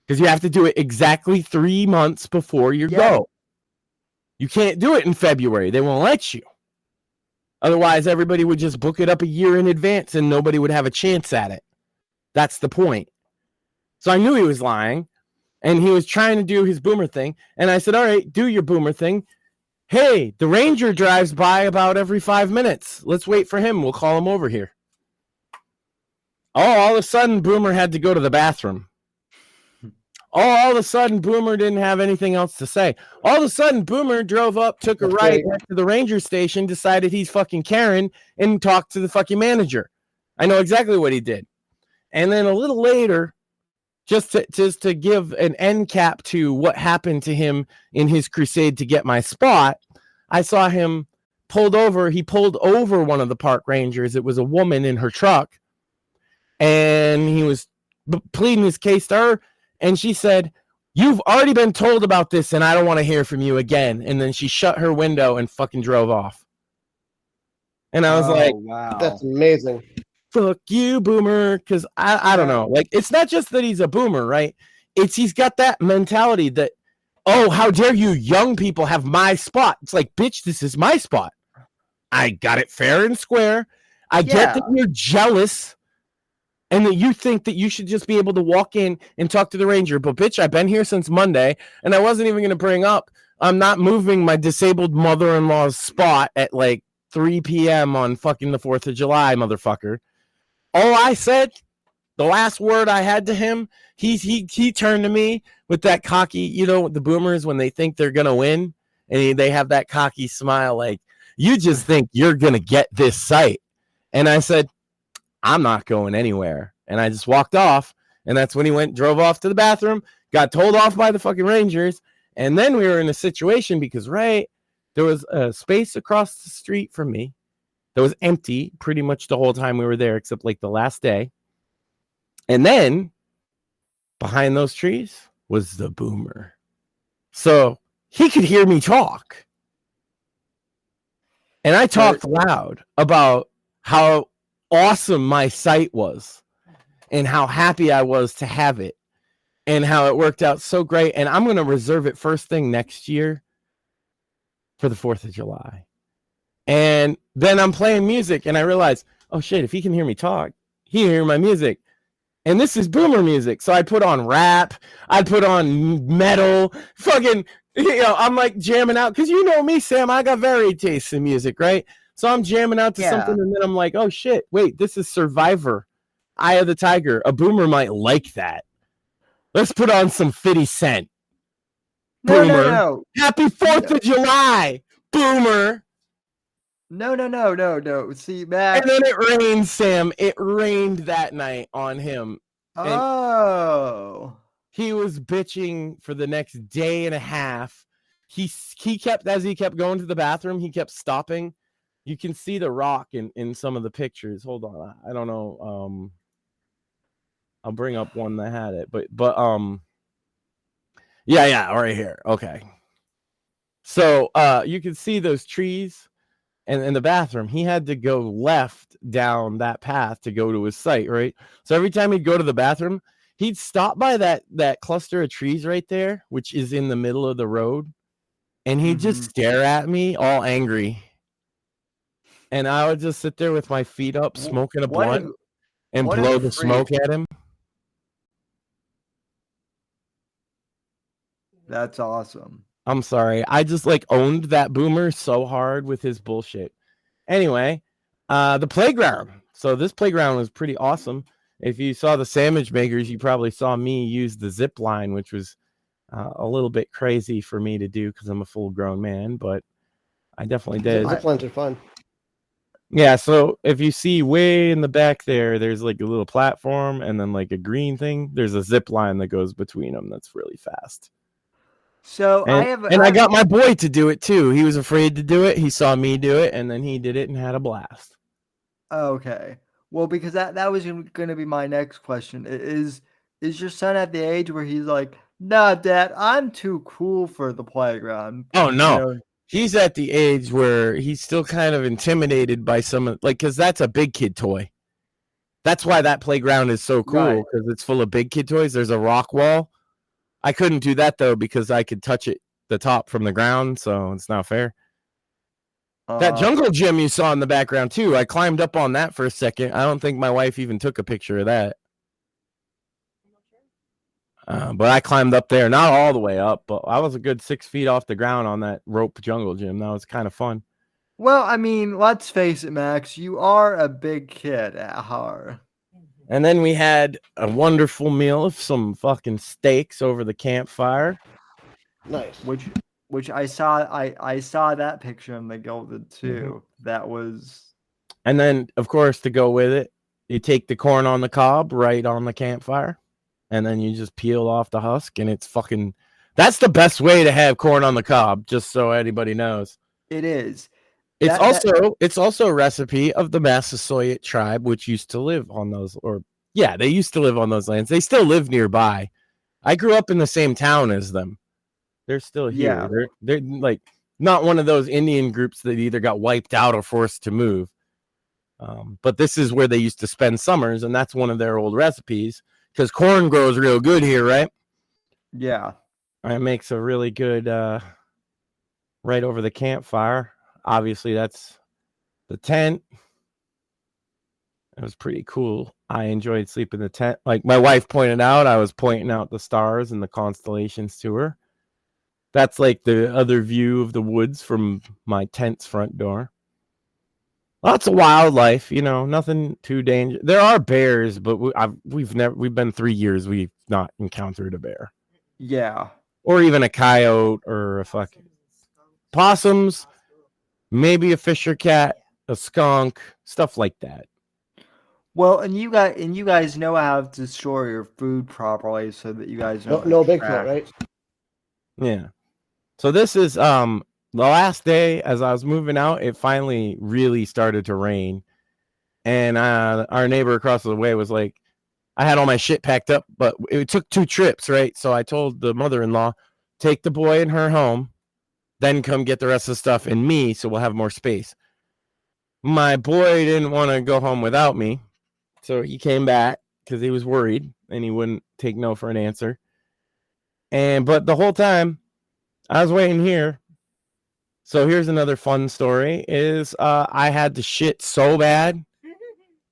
Because you have to do it exactly 3 months before you go. You can't do it in February. They won't let you. Otherwise, everybody would just book it up a year in advance and nobody would have a chance at it. That's the point. So I knew he was lying and he was trying to do his boomer thing. And I said, all right, do your boomer thing. Hey, the ranger drives by about every 5 minutes. Let's wait for him. We'll call him over here. Oh, all of a sudden, boomer had to go to the bathroom. Oh, all of a sudden, Boomer didn't have anything else to say. All of a sudden, Boomer drove up, took a ride to the ranger station, decided he's fucking Karen, and talked to the fucking manager. I know exactly what he did. And then a little later, just to give an end cap to what happened to him in his crusade to get my spot, I saw him pulled over. He pulled over one of the park rangers. It was a woman in her truck. And he was pleading his case to her. And she said, you've already been told about this and I don't want to hear from you again. And then she shut her window and fucking drove off. And I was like,
wow.
That's amazing.
fuck you, boomer. Because I don't know. Like, it's not just that he's a boomer, right? It's he's got that mentality that, oh, how dare you young people have my spot. It's like, bitch, this is my spot. I got it fair and square. I get that you're jealous and that you think that you should just be able to walk in and talk to the ranger. But, bitch, I've been here since Monday, and I wasn't even going to bring up I'm not moving my disabled mother-in-law's spot at, like, 3 p.m. on fucking the 4th of July, motherfucker. All I said, the last word I had to him, he turned to me with that cocky, you know, the boomers when they think they're going to win, and they have that cocky smile like, you just think you're going to get this site. And I said, I'm not going anywhere. And I just walked off. And that's when he drove off to the bathroom, got told off by the fucking Rangers. And then we were in a situation because, right, there was a space across the street from me that was empty pretty much the whole time we were there, except like the last day. And then behind those trees was the boomer. So he could hear me talk. And I talked loud about how awesome my site was and how happy I was to have it and how it worked out so great. And I'm going to reserve it first thing next year for the 4th of July. And then I'm playing music and I realized, oh shit, if he can hear me talk, he can hear my music. And this is boomer music. So I put on rap, I put on metal, fucking, you know, I'm like jamming out. Because you know me, Sam, I got varied tastes in music, right? So I'm jamming out to something and then I'm like, oh shit, wait, this is Survivor, Eye of the Tiger. A boomer might like that. Let's put on some 50 Cent. Boomer.
No.
Happy 4th of July, boomer.
No. See, Max.
And then it rained, Sam. It rained that night on him.
Oh.
He was bitching for the next day and a half. He kept, as he kept going to the bathroom, he kept stopping. You can see the rock in some of the pictures. Hold on. I don't know. I'll bring up one that had it. But yeah, right here. Okay. So you can see those trees. And in the bathroom, he had to go left down that path to go to his site, right? So every time he'd go to the bathroom, he'd stop by that cluster of trees right there, which is in the middle of the road, and he'd just stare at me all angry. And I would just sit there with my feet up, smoking a blunt, and blow the smoke at him.
That's awesome.
I'm sorry. I just like owned that boomer so hard with his bullshit. Anyway, the playground. So this playground was pretty awesome. If you saw the sandwich makers, you probably saw me use the zip line, which was a little bit crazy for me to do because I'm a full grown man, but I definitely did.
Zip lines are fun.
Yeah, so if you see way in the back there's like a little platform and then like a green thing. There's a zip line that goes between them that's really fast.
So
I got my boy to do it too. He was afraid to do it. He saw me do it, and then he did it and had a blast.
Okay. Well, because that was going to be my next question. Is your son at the age where he's like, nah, Dad, I'm too cool for the playground?
Oh, no.
You know?
He's at the age where he's still kind of intimidated by some, like, because that's a big kid toy. That's why that playground is so cool, because it's full of big kid toys. There's a rock wall. I couldn't do that, though, because I could touch the top from the ground, so it's not fair. That jungle gym you saw in the background, too, I climbed up on that for a second. I don't think my wife even took a picture of that. But I climbed up there, not all the way up, but I was a good 6 feet off the ground on that rope jungle gym. That was kind of fun.
Well, I mean, let's face it, Max, you are a big kid at heart.
And then we had a wonderful meal of some fucking steaks over the campfire.
Nice.
Which I saw that picture in the Gilded too. That was.
And then, of course, to go with it, you take the corn on the cob right on the campfire, and then you just peel off the husk, and it's fucking. That's the best way to have corn on the cob, just so anybody knows.
It is.
It's also a recipe of the Massasoit tribe, which used to live on those, they used to live on those lands. They still live nearby. I grew up in the same town as them. They're still here. Yeah. They're like not one of those Indian groups that either got wiped out or forced to move. But this is where they used to spend summers, and that's one of their old recipes because corn grows real good here, right?
Yeah.
It makes a really good right over the campfire. Obviously, that's the tent. It was pretty cool. I enjoyed sleeping in the tent. Like my wife pointed out, I was pointing out the stars and the constellations to her. That's like the other view of the woods from my tent's front door. Lots of wildlife, nothing too dangerous. There are bears, but we've been 3 years. We've not encountered a bear.
Yeah.
Or even a coyote or a fucking possums, maybe a fisher cat, a skunk, stuff like that.
Well, and you guys know how to store your food properly so that you guys don't
No Bigfoot, right?
Yeah. So this is the last day as I was moving out, it finally really started to rain. And our neighbor across the way was like, I had all my shit packed up, but it took 2 trips, right? So I told the mother-in-law, take the boy and her home, then come get the rest of the stuff and me so we'll have more space. My boy didn't want to go home without me. So he came back because he was worried and he wouldn't take no for an answer. But the whole time I was waiting here. So here's another fun story is I had to shit so bad,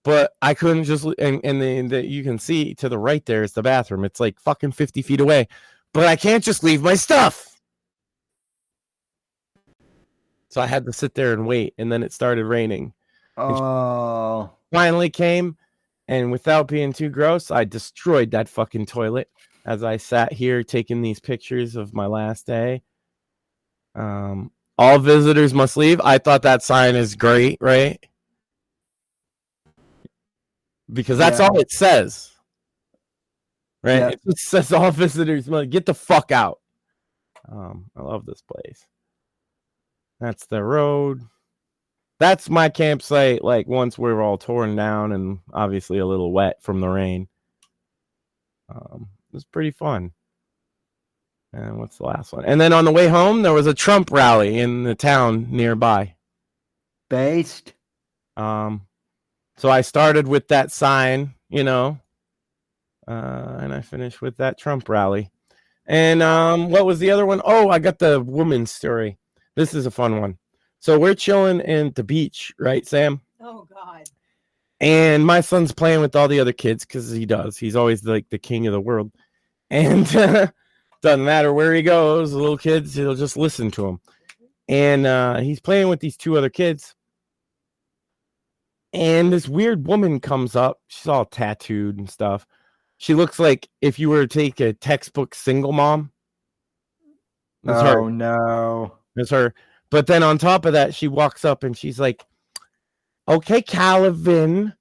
but I couldn't just, and you can see to the right there is the bathroom. It's like fucking 50 feet away, but I can't just leave my stuff. So I had to sit there and wait. And then it started raining.
Oh.
Finally came. And without being too gross, I destroyed that fucking toilet as I sat here taking these pictures of my last day. All visitors must leave. I thought that sign is great, right? Because that's all it says. Right?
Yeah.
It just says all visitors must get the fuck out. I love this place. That's the road. That's my campsite, like once we were all torn down and obviously a little wet from the rain. It was pretty fun. And what's the last one? And then on the way home, there was a Trump rally in the town nearby.
Based.
So I started with that sign, and I finished with that Trump rally. And what was the other one? Oh, I got the woman's story. This is a fun one. So we're chilling at the beach, right, Sam?
Oh, God.
And my son's playing with all the other kids because he does. He's always like the king of the world. And doesn't matter where he goes, the little kids, he'll just listen to him. And he's playing with these 2 other kids. And this weird woman comes up. She's all tattooed and stuff. She looks like if you were to take a textbook single mom. It's her.
No.
It's her. But then on top of that, she walks up and she's like, okay, Calvin,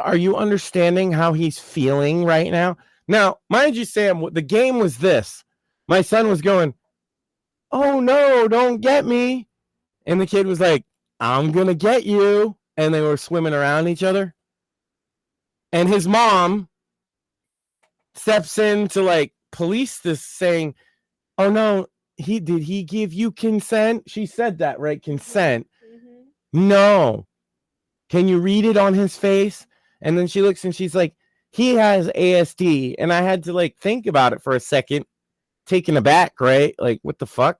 are you understanding how he's feeling right now? Now, mind you, Sam, the game was this. My son was going, oh, no, don't get me. And the kid was like, I'm going to get you. And they were swimming around each other. And his mom steps in to like police this saying, oh, no. Did he give you consent? She said that, right? Consent. Mm-hmm. No. Can you read it on his face? And then she looks and she's like, he has ASD. And I had to like think about it for a second, taken aback, right? Like, what the fuck?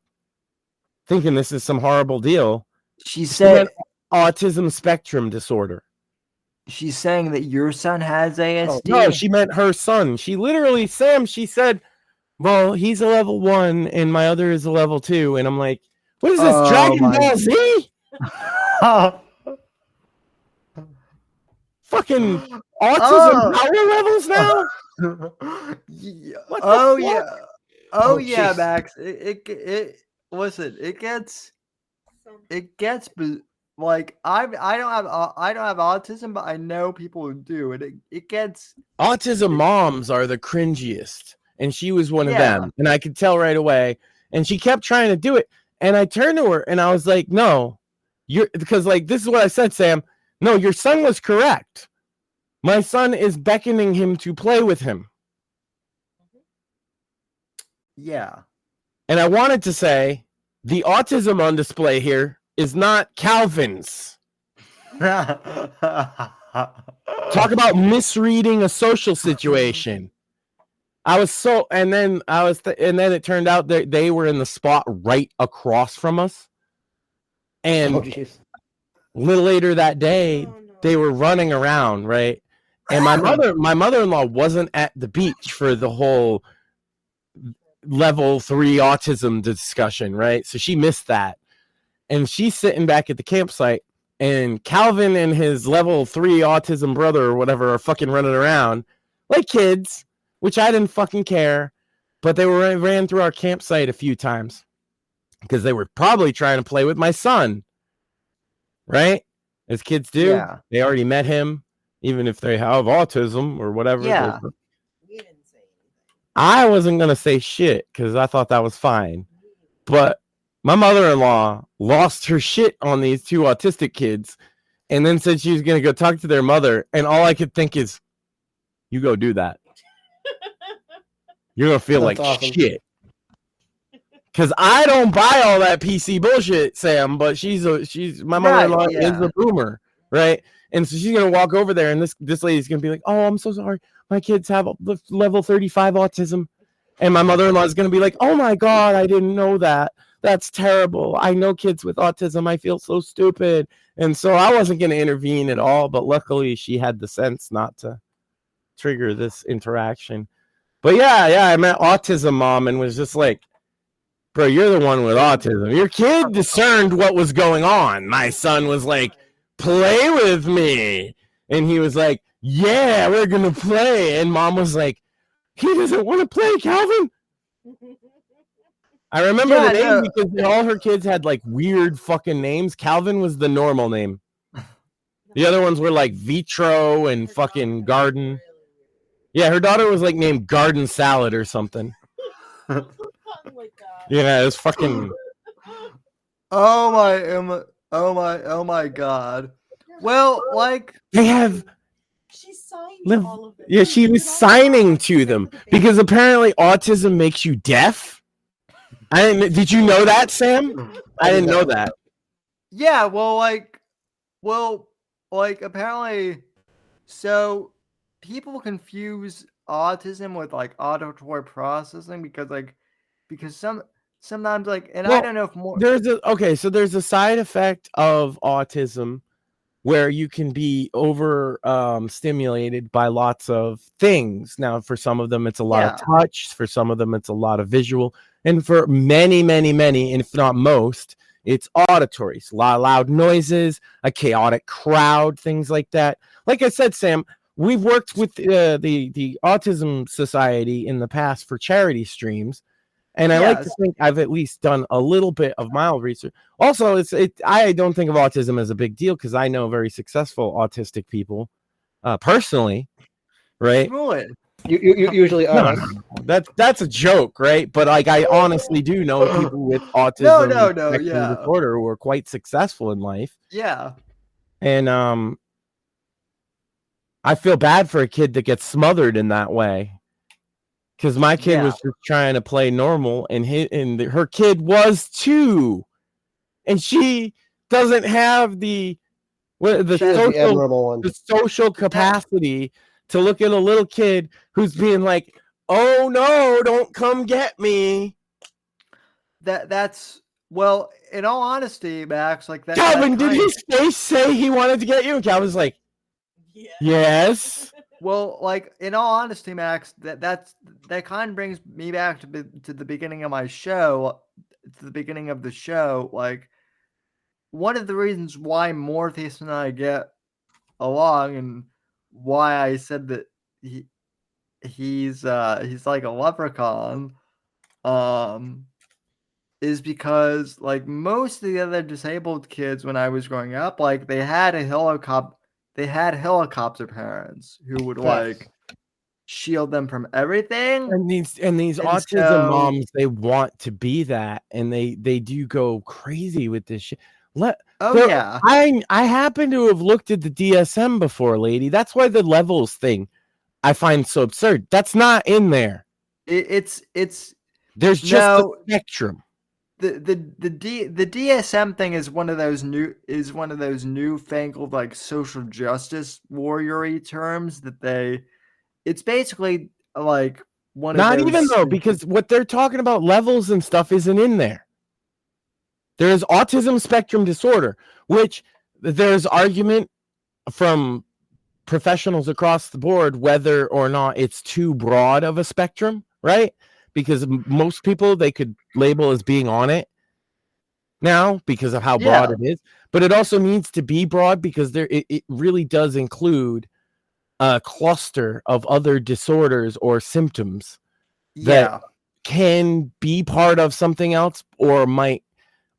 Thinking this is some horrible deal.
She said
autism spectrum disorder.
She's saying that your son has ASD?
Oh, no, she meant her son. She literally, Sam, she said, well, he's a level 1 and my other is a level 2. And I'm like, what is this, Dragon Ball Z? Fucking autism power levels now?
Yeah.
What the
Oh,
fuck?
yeah. Oh, yeah,
jeez.
Max. Listen, it gets like I don't have autism, but I know people who do, and it gets
Autism moms are the cringiest. And she was one of them. And I could tell right away. And she kept trying to do it. And I turned to her and I was like, no, because like, this is what I said, Sam. No, your son was correct. My son is beckoning him to play with him.
Yeah.
And I wanted to say the autism on display here is not Calvin's. Talk about misreading a social situation. And then it turned out that they were in the spot right across from us. And a little later that day, they were running around, right? And my mother-in-law wasn't at the beach for the whole level 3 autism discussion, right? So she missed that. And she's sitting back at the campsite, and Calvin and his level 3 autism brother or whatever are fucking running around like kids, which I didn't fucking care. But they ran through our campsite a few times because they were probably trying to play with my son, right? As kids do.
Yeah.
They already met him, even if they have autism or whatever.
Yeah.
We didn't say anything.
I wasn't going to say shit because I thought that was fine. But my mother-in-law lost her shit on these 2 autistic kids and then said she was going to go talk to their mother. And all I could think is, you go do that. You're going to feel
That's
like
awesome.
shit. Because I don't buy all that PC bullshit, Sam, but my mother-in-law is a boomer, right? And so she's going to walk over there, and this lady's going to be like, oh, I'm so sorry. My kids have level 35 autism. And my mother-in-law is going to be like, oh, my God, I didn't know that. That's terrible. I know kids with autism. I feel so stupid. And so I wasn't going to intervene at all, but luckily she had the sense not to trigger this interaction. But yeah, I met Autism Mom and was just like, bro, you're the one with autism. Your kid discerned what was going on. My son was like, play with me. And he was like, yeah, we're going to play. And Mom was like, he doesn't want to play, Calvin. I remember the name because all her kids had like weird fucking names. Calvin was the normal name. The other ones were like Vitro and fucking Garden. Yeah, her daughter was like named Garden Salad or something.
Oh my God.
Yeah, it was fucking.
Oh my God. Well, like
They have.
She signed all of it.
Yeah, she was signing to them because apparently autism makes you deaf. Did you know that, Sam? I didn't know that.
yeah, apparently, so people confuse autism with like auditory processing because sometimes and I don't know if more
there's a side effect of autism where you can be over stimulated by lots of things. Now, for some of them, it's a lot of touch. For some of them, it's a lot of visual. And for many, many, many, and if not most, it's auditory. So a lot of loud noises, a chaotic crowd, things like that. Like I said, Sam, we've worked with the Autism Society in the past for charity streams. And I like to think I've at least done a little bit of mild research. Also, I don't think of autism as a big deal because I know very successful autistic people personally, right?
You usually are.
That's a joke, right? But like I honestly do know people with autism disorder who are quite successful in life.
Yeah.
And I feel bad for a kid that gets smothered in that way. Because my kid was just trying to play normal, and her kid was too, and she doesn't have the social capacity to look at a little kid who's being like, "Oh no, don't come get me."
That's well, in all honesty, Max, like that.
Calvin, did his face say he wanted to get you? And Calvin's like, yes.
Well, like in all honesty, Max, that kind of brings me back to the beginning of my show, to the beginning of the show. Like one of the reasons why Morpheus and I get along, and why I said that he's like a leprechaun, is because like most of the other disabled kids when I was growing up, like they had helicopter parents who would like shield them from everything.
And these autism moms, they want to be that, and they do go crazy with this shit. I happen to have looked at the DSM before, lady. That's why the levels thing I find so absurd. That's not in there.
There's
just a spectrum.
the DSM thing is one of those newfangled like social justice warrior-y terms that it's basically like one of
Not
those
even though, because what they're talking about levels and stuff isn't in there. There is autism spectrum disorder, which there's argument from professionals across the board whether or not it's too broad of a spectrum, right? Because most people they could label as being on it now because of how broad it is, but it also needs to be broad because it really does include a cluster of other disorders or symptoms that can be part of something else or might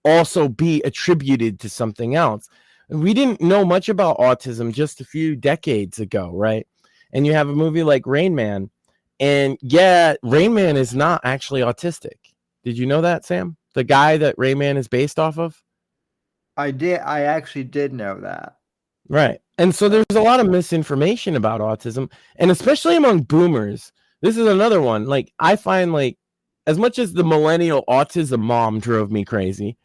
also be attributed to something else. We didn't know much about autism just a few decades ago, right? And you have a movie like Rain Man, and yeah, Rain Man is not actually autistic. Did you know that, Sam? The guy that Rain Man is based off of?
I actually did know that.
Right. And so there's a lot of misinformation about autism, and especially among boomers. This is another one. Like, I find, like, as much as the millennial autism mom drove me crazy,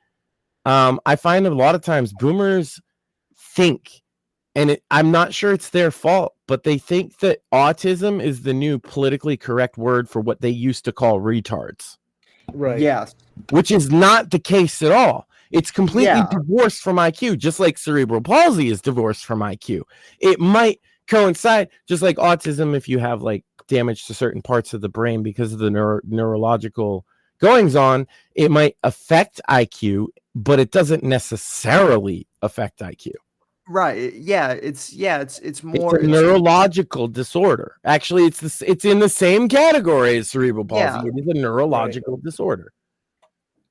I find a lot of times boomers think, and I'm not sure it's their fault, but they think that autism is the new politically correct word for what they used to call retards.
Right.
Yes.
Which is not the case at all. It's completely divorced from IQ, just like cerebral palsy is divorced from IQ. It might coincide, just like autism, if you have like damage to certain parts of the brain because of the neurological goings on, it might affect IQ, but it doesn't necessarily affect IQ.
Right. Yeah. It's more
It's a neurological disorder. Actually, it's in the same category as cerebral palsy. It is a neurological disorder.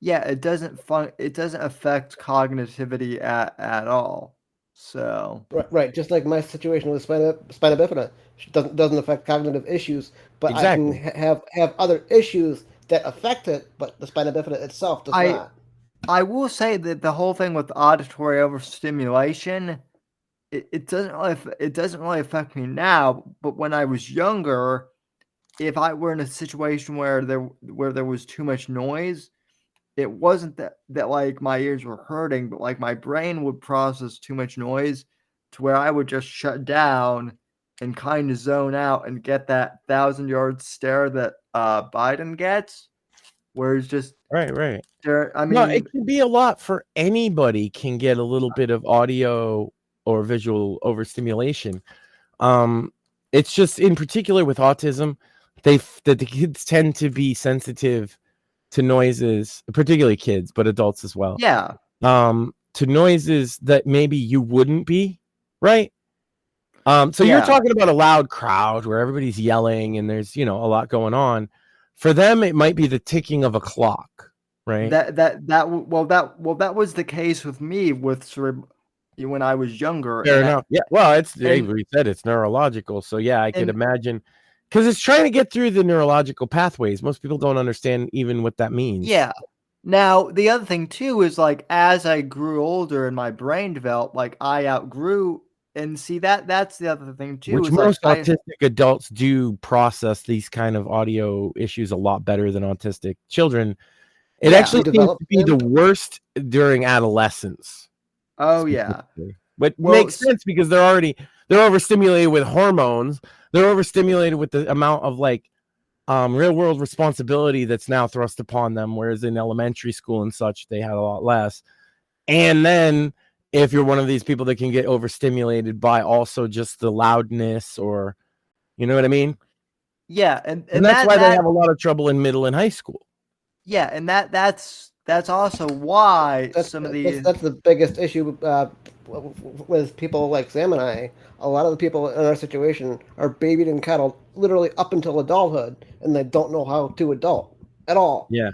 Yeah, it doesn't affect cognitivity at all. So
right, just like my situation with spina bifida, doesn't affect cognitive issues, but I can have other issues that affect it, but the spina bifida itself does not.
I will say that the whole thing with auditory overstimulation, it doesn't really affect me now. But when I was younger, if I were in a situation where there was too much noise, it wasn't that like my ears were hurting, but like my brain would process too much noise to where I would just shut down and kind of zone out and get that 1,000-yard stare that Biden gets, where it's just
right.
I mean,
no, it can be a lot for anybody. Can get a little bit of audio or visual overstimulation. It's just in particular with autism, the kids tend to be sensitive to noises, particularly kids, but adults as well.
Yeah.
To noises that maybe you wouldn't be, right? So you're talking about a loud crowd where everybody's yelling and there's, a lot going on. For them, it might be the ticking of a clock, right?
That was the case with me when I was younger.
Fair enough. Yeah. Well, we said it's neurological, so yeah, I could imagine. Because it's trying to get through the neurological pathways. Most people don't understand even what that means.
Yeah. Now, the other thing, too, is, like, as I grew older and my brain developed, like, I outgrew, and see, that's the other thing, too.
Which most autistic adults do process these kind of audio issues a lot better than autistic children. It actually seems to be the worst during adolescence.
Oh, yeah.
But makes sense because they're overstimulated with hormones. They're overstimulated with the amount of like real world responsibility that's now thrust upon them, whereas in elementary school and such they had a lot less. And then if you're one of these people that can get overstimulated by also just the loudness, or you know what I mean?
Yeah, and
that's why they have a lot of trouble in middle and high school.
Yeah, and that's also why
that's the biggest issue with people like Sam and I. A lot of the people in our situation are babied and cuddled literally up until adulthood, and they don't know how to adult at all.
Yeah.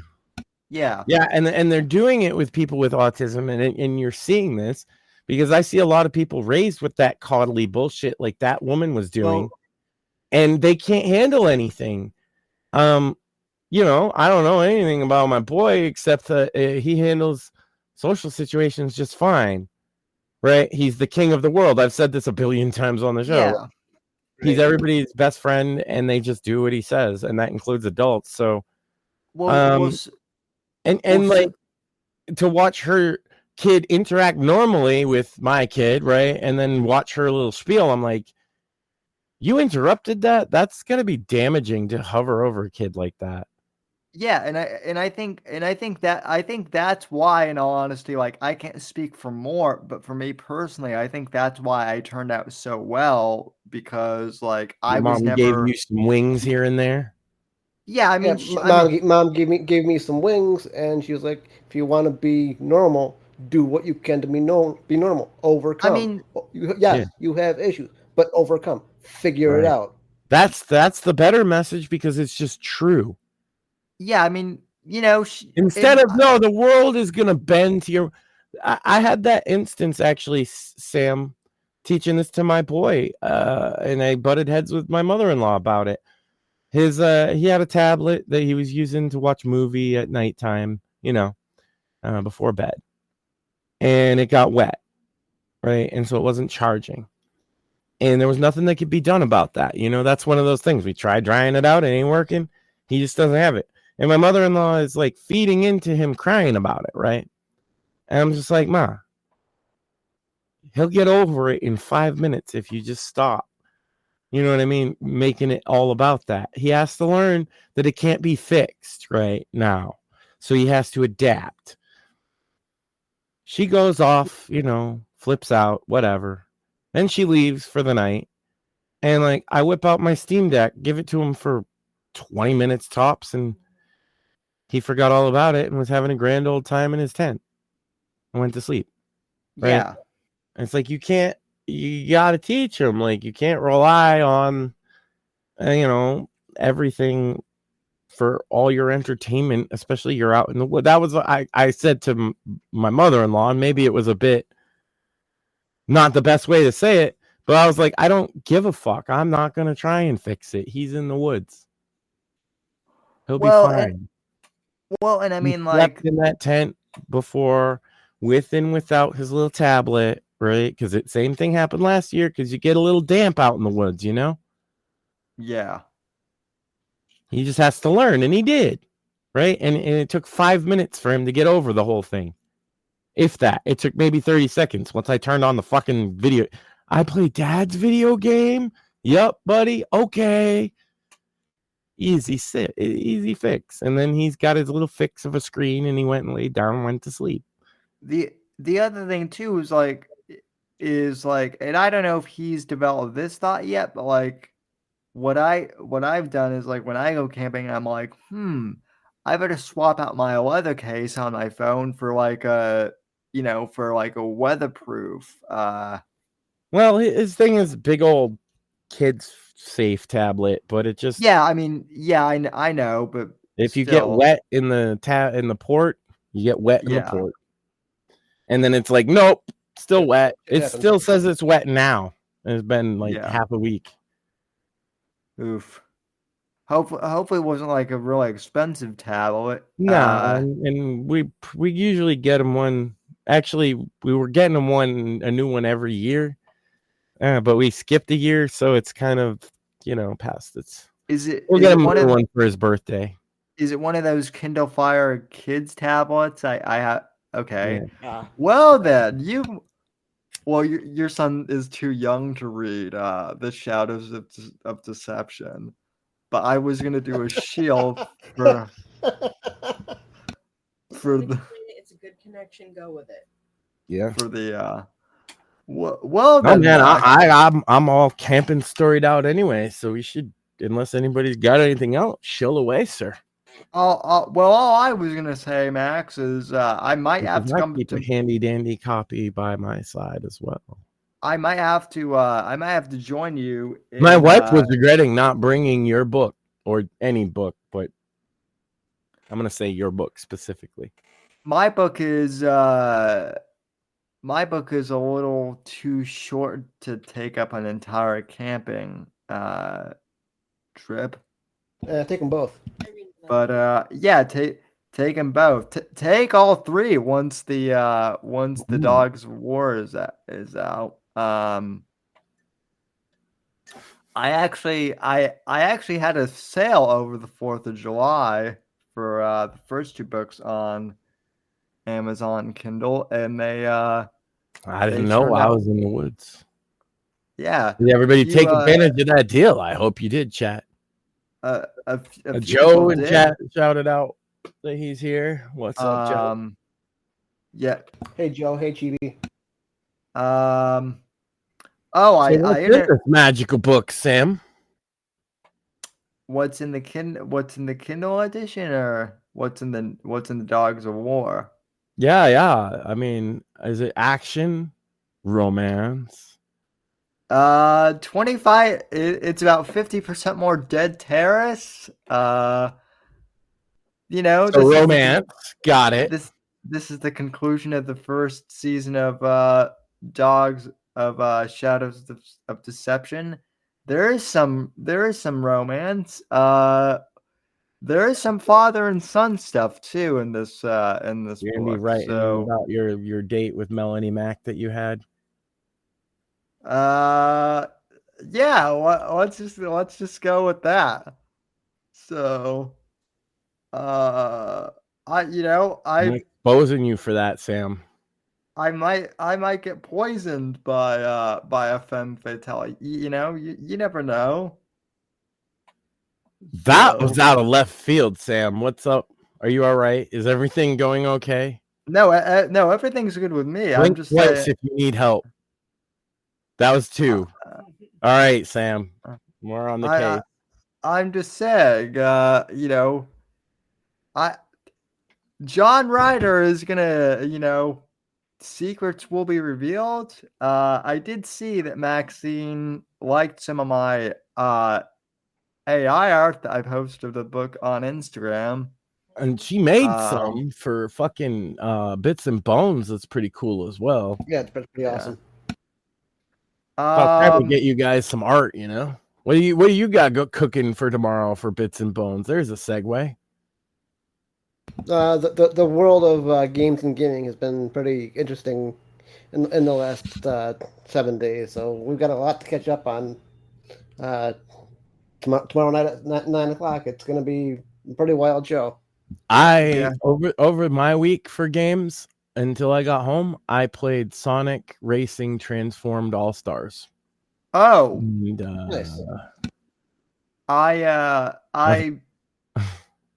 Yeah.
Yeah, and they're doing it with people with autism, and you're seeing this because I see a lot of people raised with that coddly bullshit like that woman was doing, and they can't handle anything. I don't know anything about my boy except that he handles social situations just fine. Right? He's the king of the world. I've said this a billion times on the show.
Yeah.
He's everybody's best friend, and they just do what he says, and that includes adults. So, to watch her kid interact normally with my kid, right? And then watch her little spiel. I'm like, you interrupted that? That's gonna be damaging to hover over a kid like that.
Yeah, and I think that's why, in all honesty, like I can't speak for more, but for me personally, I think that's why I turned out so well because like I
Your
was
mom gave
never.
you some wings here and there.
Yeah, I
Yeah,
mean, I mean,
mom gave me some wings, and she was like, "If you want to be normal, do what you can to be normal.
I
Overcome.
mean,
Yeah,
Yes, you have issues, but overcome. Figure it
right.
out."
That's the better message because it's just true.
yeah, I mean, you know,
Instead of no, the world is gonna bend to your. I had that instance actually, Sam, teaching this to my boy, and I butted heads with my mother-in-law about it. His he had a tablet that he was using to watch movie at nighttime, before bed, and it got wet, right, and so it wasn't charging, and there was nothing that could be done about that. That's one of those things. We tried drying it out, it ain't working. He just doesn't have it. And my mother-in-law is like feeding into him crying about it, right? And I'm just like, Ma, he'll get over it in 5 minutes if you just stop. You know what I mean? Making it all about that. He has to learn that it can't be fixed right now. So he has to adapt. She goes off, flips out, whatever. Then she leaves for the night. And like I whip out my Steam Deck, give it to him for 20 minutes tops, and he forgot all about it and was having a grand old time in his tent and went to sleep. Right?
yeah.
And it's like you got to teach him. Like you can't rely on, everything for all your entertainment, especially you're out in the wood. That was I said to my mother-in-law, and maybe it was a bit not the best way to say it, but I was like, I don't give a fuck. I'm not gonna try and fix it. He's in the woods. He'll be fine.
And I
He
mean,
slept
like,
in that tent before, with and without his little tablet, right? Because the same thing happened last year. Because you get a little damp out in the woods,
yeah.
He just has to learn, and he did, right? And it took 5 minutes for him to get over the whole thing. If that. It took maybe 30 seconds once I turned on the fucking video. I play Dad's video game? Yup, buddy. Okay. Easy fix. And then he's got his little fix of a screen, and he went and laid down and went to sleep.
The other thing too is like, and I don't know if he's developed this thought yet, but like, what I've done is like when I go camping, I'm like, I better swap out my weather case on my phone for like a weatherproof.
Well, his thing is big old kids safe tablet, but it just
Yeah, I mean, yeah, I know, but
if you get
still,
wet in the port, you get wet in the
yeah,
port. And then it's like, nope, still wet. It
happens.
still says it's wet now. It's been like
Yeah.
half a week.
oof. Hopefully, it wasn't like a really expensive tablet.
No, and we usually get them one. Actually, we were getting them a new one every year, but we skipped a year, so it's kind of past its. We'll get him a new one for his birthday.
Is it one of those Kindle Fire kids tablets? I have. Okay.
Yeah.
Well then, your son is too young to read The Shadows of Deception, but I was gonna do a shield for the
It's a good connection. Go with it.
Yeah.
for the well
Oh
then,
man, I'm all camping storied out anyway, so we should, unless anybody's got anything else, chill away, sir.
all I was gonna say, Max, is I might have to come
keep a handy dandy copy by my side as well.
I might have to join you.
My wife was regretting not bringing your book or any book, but I'm gonna say your book specifically.
My book is a little too short to take up an entire camping trip.
Take them both.
But yeah, take them both. Take all three once the Dogs of War is out. I actually had a sale over the 4th of July for the first two books on Amazon Kindle, and they
I didn't
they
know
turned
I
out,
was in the woods.
yeah,
Did everybody
you
take advantage of that deal? I hope you did, chat.
a few
Joe
people
in
did.
chat shouted out that he's here. What's up, Joe?
Yeah.
Hey Joe. Hey Chibi.
Oh,
So
I
what's in this magical book, Sam?
what's in the Kindle edition, or what's in the Dogs of War?
Yeah. I mean, is it action, romance?
25. It's about 50% more dead terrorists.
So
This
romance. Got it.
this is the conclusion of the first season of Dogs of Shadows of Deception. There is some romance. There is some father and son stuff too in this
You're gonna be
book.
writing
So
about your date with Melanie Mack that you had.
yeah, let's just go with that. So
I'm exposing you for that, Sam.
I might get poisoned by a femme fatale. You never know.
That
So,
was out of left field, Sam. What's up? Are you all right? Is everything going okay?
no, no, everything's good with me. I'm
Blink
just
twice
saying.
if you need help. That was 2. All right, Sam. More on the case.
I'm just saying. John Ryder is gonna. Secrets will be revealed. I did see that Maxine liked some of my AI art that I posted of the book on Instagram.
And she made some for fucking Bits and Bones. That's pretty cool as well.
Yeah, it's pretty awesome.
About time to get you guys some art, you know. What do you got cooking for tomorrow for Bits and Bones? There's a segue.
The world of games and gaming has been pretty interesting in the last 7 days. So we've got a lot to catch up on. Tomorrow night at 9 o'clock, it's going to be a pretty wild show.
Over my week for games until I got home, I played Sonic Racing Transformed All Stars.
Oh,
and,
nice.
I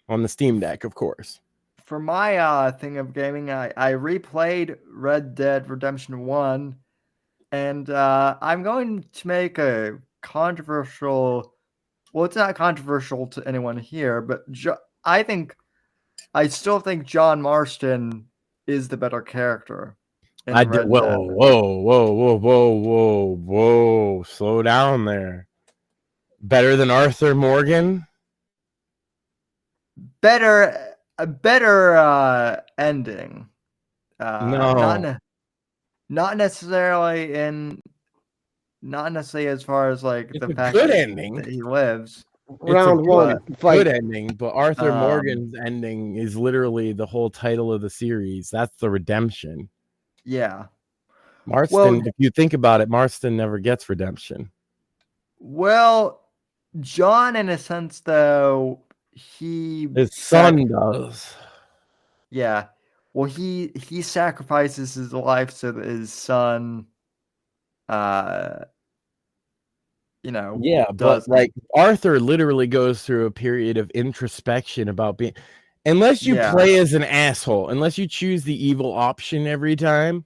on the Steam Deck, of course.
For my thing of gaming, I replayed Red Dead Redemption 1, and I'm going to make a controversial. Well, it's not controversial to anyone here, but I still think John Marston is the better character.
Whoa! Slow down there. Better than Arthur Morgan?
A better ending.
No,
not necessarily as far as like
it's
the
a
fact
good
that
ending.
he lives.
Round one,
good ending, but Arthur Morgan's ending is literally the whole title of the series. That's the redemption.
Yeah.
Marston, if you think about it, Marston never gets redemption.
Well, John, in a sense, though,
his son does.
Yeah. Well, he sacrifices his life so that his son,
Yeah, but like Arthur literally goes through a period of introspection about being, unless you play as an asshole, unless you choose the evil option every time,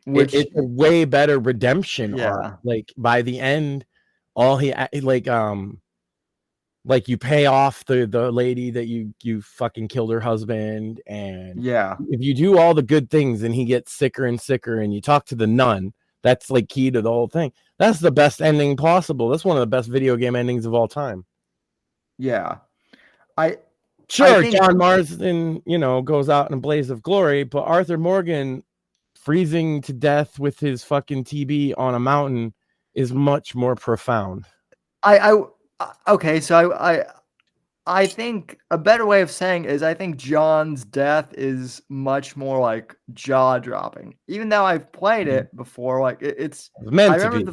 it's a way better redemption arc. Like by the end, all he like you pay off the lady that you fucking killed her husband, and if you do all the good things and he gets sicker and sicker, and you talk to the nun, that's like key to the whole thing. That's the best ending possible. That's one of the best video game endings of all time.
Yeah.
John Marston, goes out in a blaze of glory, but Arthur Morgan freezing to death with his fucking TB on a mountain is much more profound.
Okay, so I think a better way of saying is I think John's death is much more like jaw-dropping. Even though I've played it before, like it's
meant to be.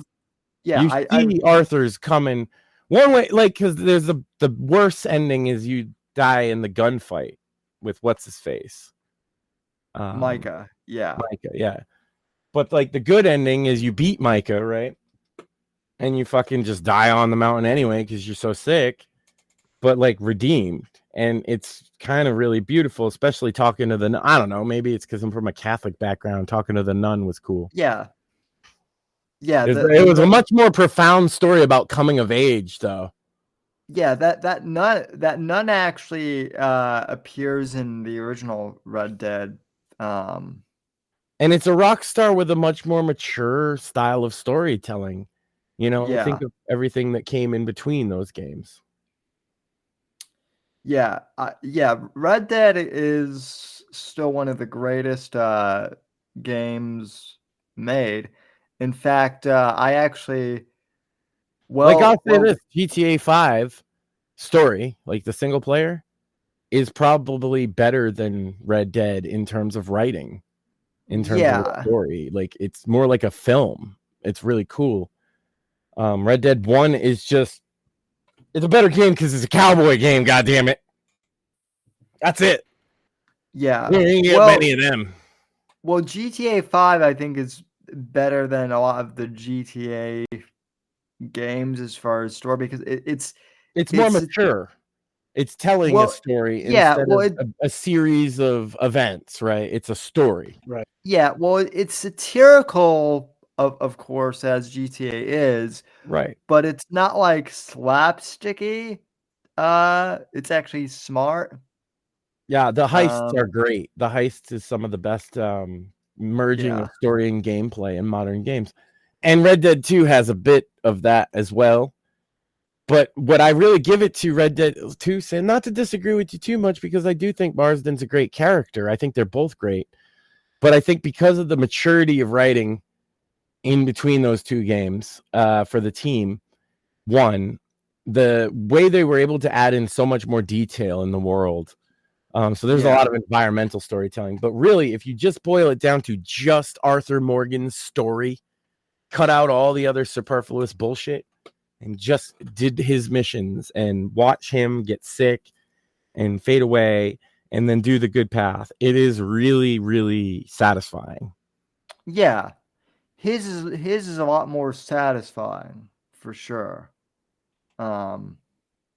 You see Arthur's coming one way, like, because there's the worst ending is you die in the gunfight with what's his face.
Micah, yeah.
Micah, yeah. But like the good ending is you beat Micah, right? And you fucking just die on the mountain anyway because you're so sick. But like redeemed, and it's kind of really beautiful, especially talking to the. I don't know, maybe it's because I'm from a Catholic background. Talking to the nun was cool.
Yeah.
It was a much more profound story about coming of age, though.
Yeah, that nun actually appears in the original Red Dead.
And it's a rock star with a much more mature style of storytelling.
Yeah.
Think of everything that came in between those games.
Yeah, Red Dead is still one of the greatest games made. In fact, I actually
I'll say this: GTA 5 story, like the single player, is probably better than Red Dead in terms of writing, in terms of the story. Like it's more like a film. It's really cool. Red Dead 1 is just it's a better game because it's a cowboy game, god damn it. That's it.
Yeah.
You didn't get many of them.
Well, GTA 5 I think is better than a lot of the GTA games as far as story because
it's more mature. It's telling a story instead of a series of events, right? It's a story.
Right.
Yeah, well, it's satirical, of course, as GTA is.
Right.
But it's not like slapsticky. It's actually smart.
Yeah, the heists are great. The heist is some of the best merging of story and gameplay in modern games. And Red Dead 2 has a bit of that as well. But what I really give it to Red Dead 2, and not to disagree with you too much, because I do think Marsden's a great character. I think they're both great. But I think because of the maturity of writing in between those two games for the team, one, the way they were able to add in so much more detail in the world. So there's a lot of environmental storytelling. But really, if you just boil it down to just Arthur Morgan's story, cut out all the other superfluous bullshit, and just did his missions and watch him get sick and fade away and then do the good path. It is really, really satisfying.
Yeah. His is a lot more satisfying for sure.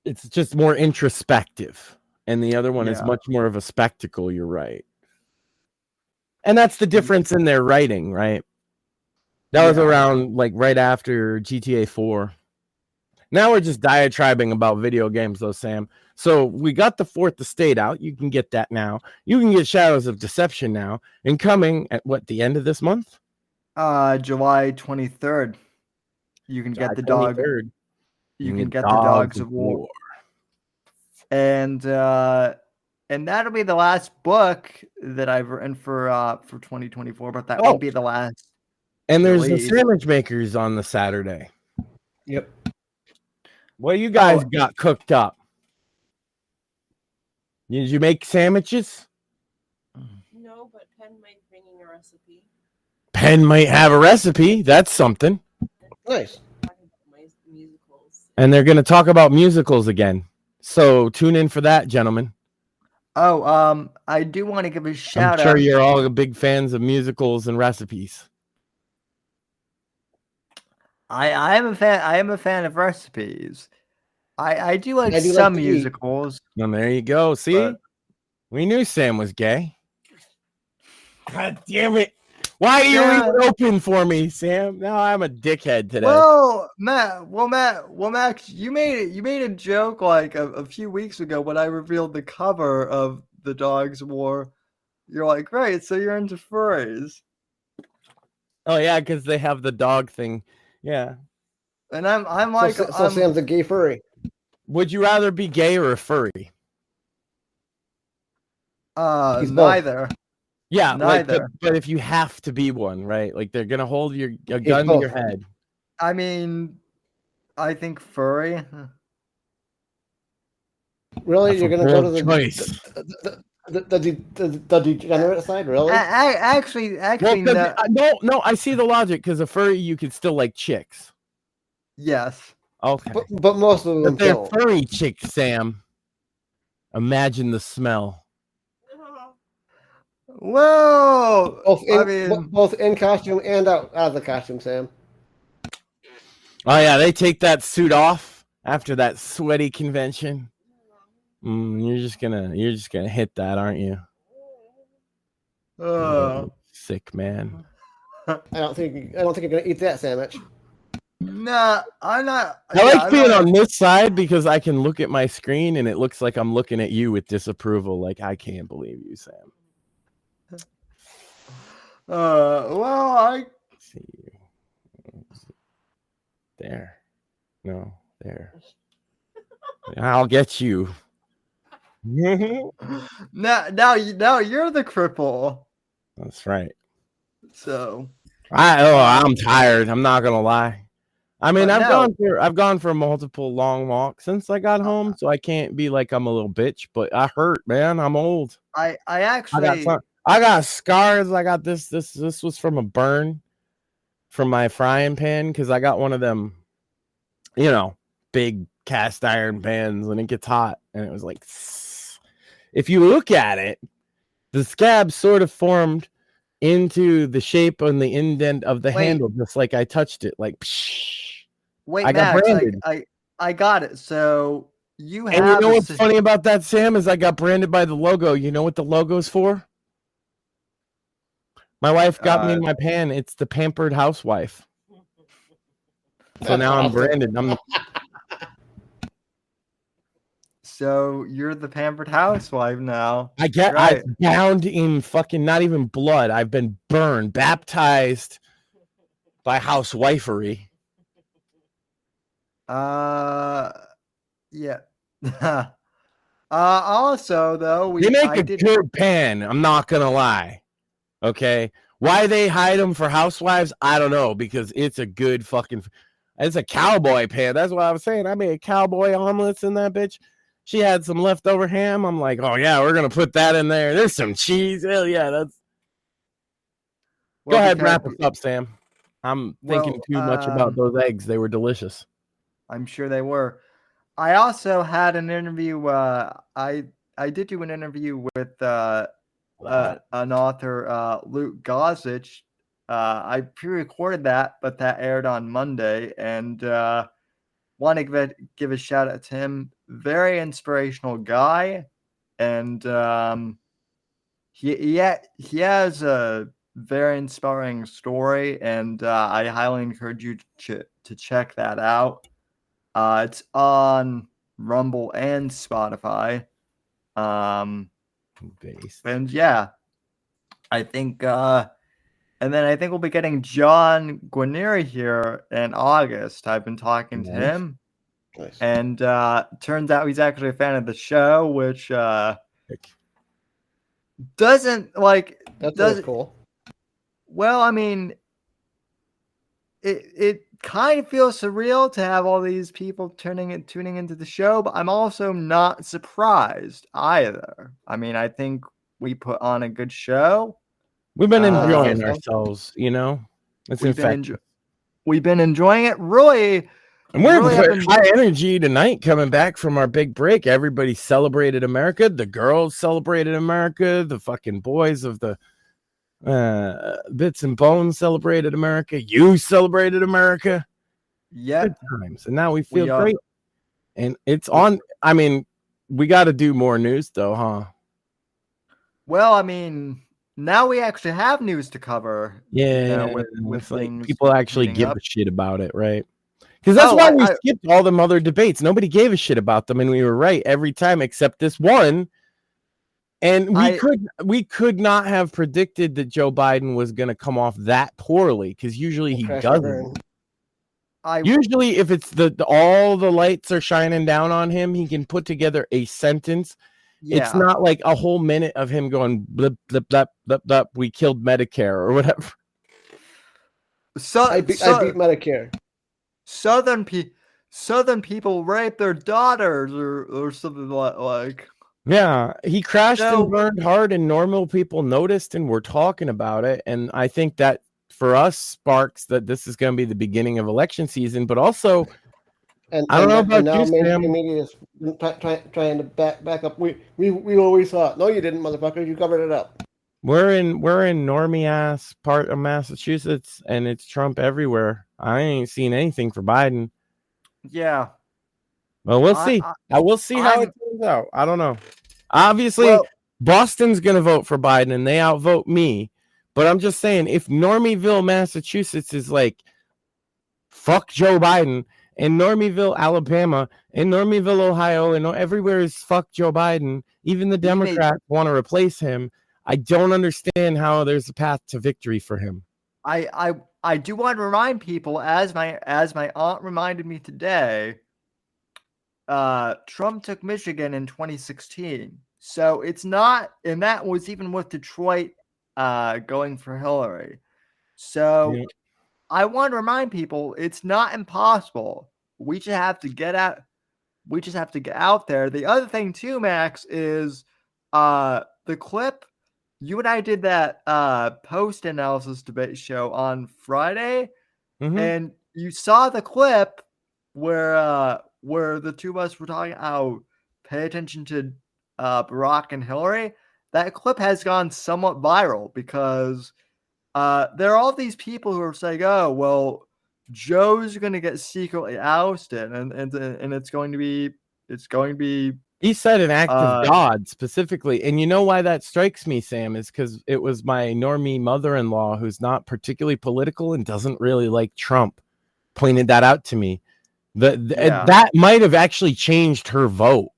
It's just more introspective. And the other one is much more of a spectacle, you're right. And that's the difference in their writing, right? That was around like right after GTA 4. Now we're just diatribing about video games, though, Sam. So we got the Fourth Estate out. You can get that now. You can get Shadows of Deception now. And coming at the end of this month?
July 23rd. You can get the dog. You can get the Dogs of War. And that'll be the last book that I've written for 2024, but that won't be the last.
And there's the sandwich makers on the Saturday.
Yep.
What you guys got cooked up? Did you make sandwiches?
No, but Penn might be bringing a recipe.
Penn might have a recipe. That's something.
Nice.
And they're going to talk about musicals again. So tune in for that, gentlemen.
Oh, I do want to give a shout out.
I'm sure you're all big fans of musicals and recipes.
I am a fan. I am a fan of recipes. I do like some musicals.
And there you go. See, we knew Sam was gay. God damn it! Why are you even open for me, Sam? Now I'm a dickhead today.
Well, Max, you made a joke like a few weeks ago when I revealed the cover of the Dogs of War. You're like, great, so you're into furries.
Oh yeah, because they have the dog thing. Yeah.
And I'm like,
so Sam's a gay furry.
Would you rather be gay or a furry?
Neither.
Yeah,
neither.
But if you have to be one, right? Like they're gonna hold a gun to your head.
I mean, I think furry.
Really, you're gonna go to the
choice.
The degenerate side, really?
Actually,
no. I see the logic because a furry you could still like chicks.
Yes.
Okay.
But most of them
they're
don't.
furry chicks, Sam. Imagine the smell.
Well,
Both in costume and out of the costume, Sam.
Oh yeah, they take that suit off after that sweaty convention. You're just gonna hit that, aren't you? Sick man.
I don't think you're gonna eat that sandwich.
Nah, I'm not.
I like being on this side because I can look at my screen and it looks like I'm looking at you with disapproval. Like, I can't believe you, Sam.
Well, I
see you. There. No, there. I'll get you.
now you're the cripple.
That's right.
So
I'm tired. I'm not gonna lie. I mean, I've gone for multiple long walks since I got home, so I can't be like I'm a little bitch. But I hurt, man. I'm old.
I
got scars. I got this was from a burn from my frying pan because I got one of them, big cast iron pans when it gets hot, and it was like, if you look at it, the scab sort of formed into the shape on the indent of the handle, just like I touched it. Like,
wait, Max, I got it. So you have.
And you know what's funny about that, Sam, is I got branded by the logo. You know what the logo's for? My wife got me in my pan. It's the pampered housewife. So now I'm branded.
So you're the pampered housewife now.
I bound in fucking not even blood. I've been burned, baptized by housewifery.
Yeah. Also, though,
they make a good pan. I'm not gonna lie. Okay, why they hide them for housewives? I don't know, because it's a good fucking. It's a cowboy pan. That's what I was saying. I made cowboy omelets in that bitch. She had some leftover ham. I'm like, oh yeah, we're gonna put that in there. There's some cheese. Hell yeah, that's. Go ahead, wrap us up, Sam. I'm thinking too much about those eggs. They were delicious.
I'm sure they were. I also had an interview. I did do an interview with an author, Luke Gossage. I pre-recorded that, but that aired on Monday, and want to give a shout out to him. Very inspirational guy, and he has a very inspiring story, and I highly encourage you to check that out. It's on Rumble and Spotify. And yeah, I think and then I think we'll be getting John Guarnieri here in August. I've been talking to him.
Nice.
And turns out he's actually a fan of the show, which doesn't like.
That's cool.
Well, I mean, it kind of feels surreal to have all these people tuning into the show, but I'm also not surprised either. I mean, I think we put on a good show.
We've been enjoying ourselves,
We've been enjoying it, really.
And we're high energy tonight coming back from our big break. Everybody celebrated America. The girls celebrated America. The fucking boys of the Bits and Bones celebrated America. You celebrated America.
Yeah.
Good times. And now we feel great. And it's on. I mean, we got to do more news though, huh?
Well, I mean, now we actually have news to cover.
Yeah.
With things
people actually give a shit about it, right? Because that's why we skipped all them other debates. Nobody gave a shit about them, and we were right every time except this one. And we could not have predicted that Joe Biden was going to come off that poorly, because usually he doesn't. Usually, if it's all the lights are shining down on him, he can put together a sentence. Yeah. It's not like a whole minute of him going blip blip blip blip blip. We killed Medicare or whatever.
So I beat Medicare.
Southern people rape their daughters or something like.
Yeah, he crashed and burned hard, and normal people noticed and were talking about it. And I think that for us sparks that this is going to be the beginning of election season, but also, I don't know about you, Sam.
Media is trying to back up. We always thought, no, you didn't, motherfucker. You covered it up.
We're in normie ass part of Massachusetts, and it's Trump everywhere. I ain't seen anything for Biden.
Yeah.
Well, we'll see. I will see how it turns out. I don't know. Obviously, Boston's gonna vote for Biden, and they outvote me. But I'm just saying, if Normieville, Massachusetts, is like fuck Joe Biden, and Normieville, Alabama, and Normieville, Ohio, and everywhere is fuck Joe Biden, even the Democrats want to replace him. I don't understand how there's a path to victory for him.
I do want to remind people, as my aunt reminded me today, Trump took Michigan in 2016. So it's not, and that was even with Detroit going for Hillary. So I want to remind people it's not impossible. We just have to get out. We just have to get out there. The other thing too, Max, is the clip. You and I did that post analysis debate show on Friday, and you saw the clip where the two of us were talking. Oh, pay attention to Barack and Hillary. That clip has gone somewhat viral because there are all these people who are saying, "Oh, well, Joe's going to get secretly ousted, and it's going to be
He said an act of God specifically. And you know why that strikes me, Sam, is because it was my normie mother-in-law, who's not particularly political and doesn't really like Trump, pointed that out to me. That might have actually changed her vote.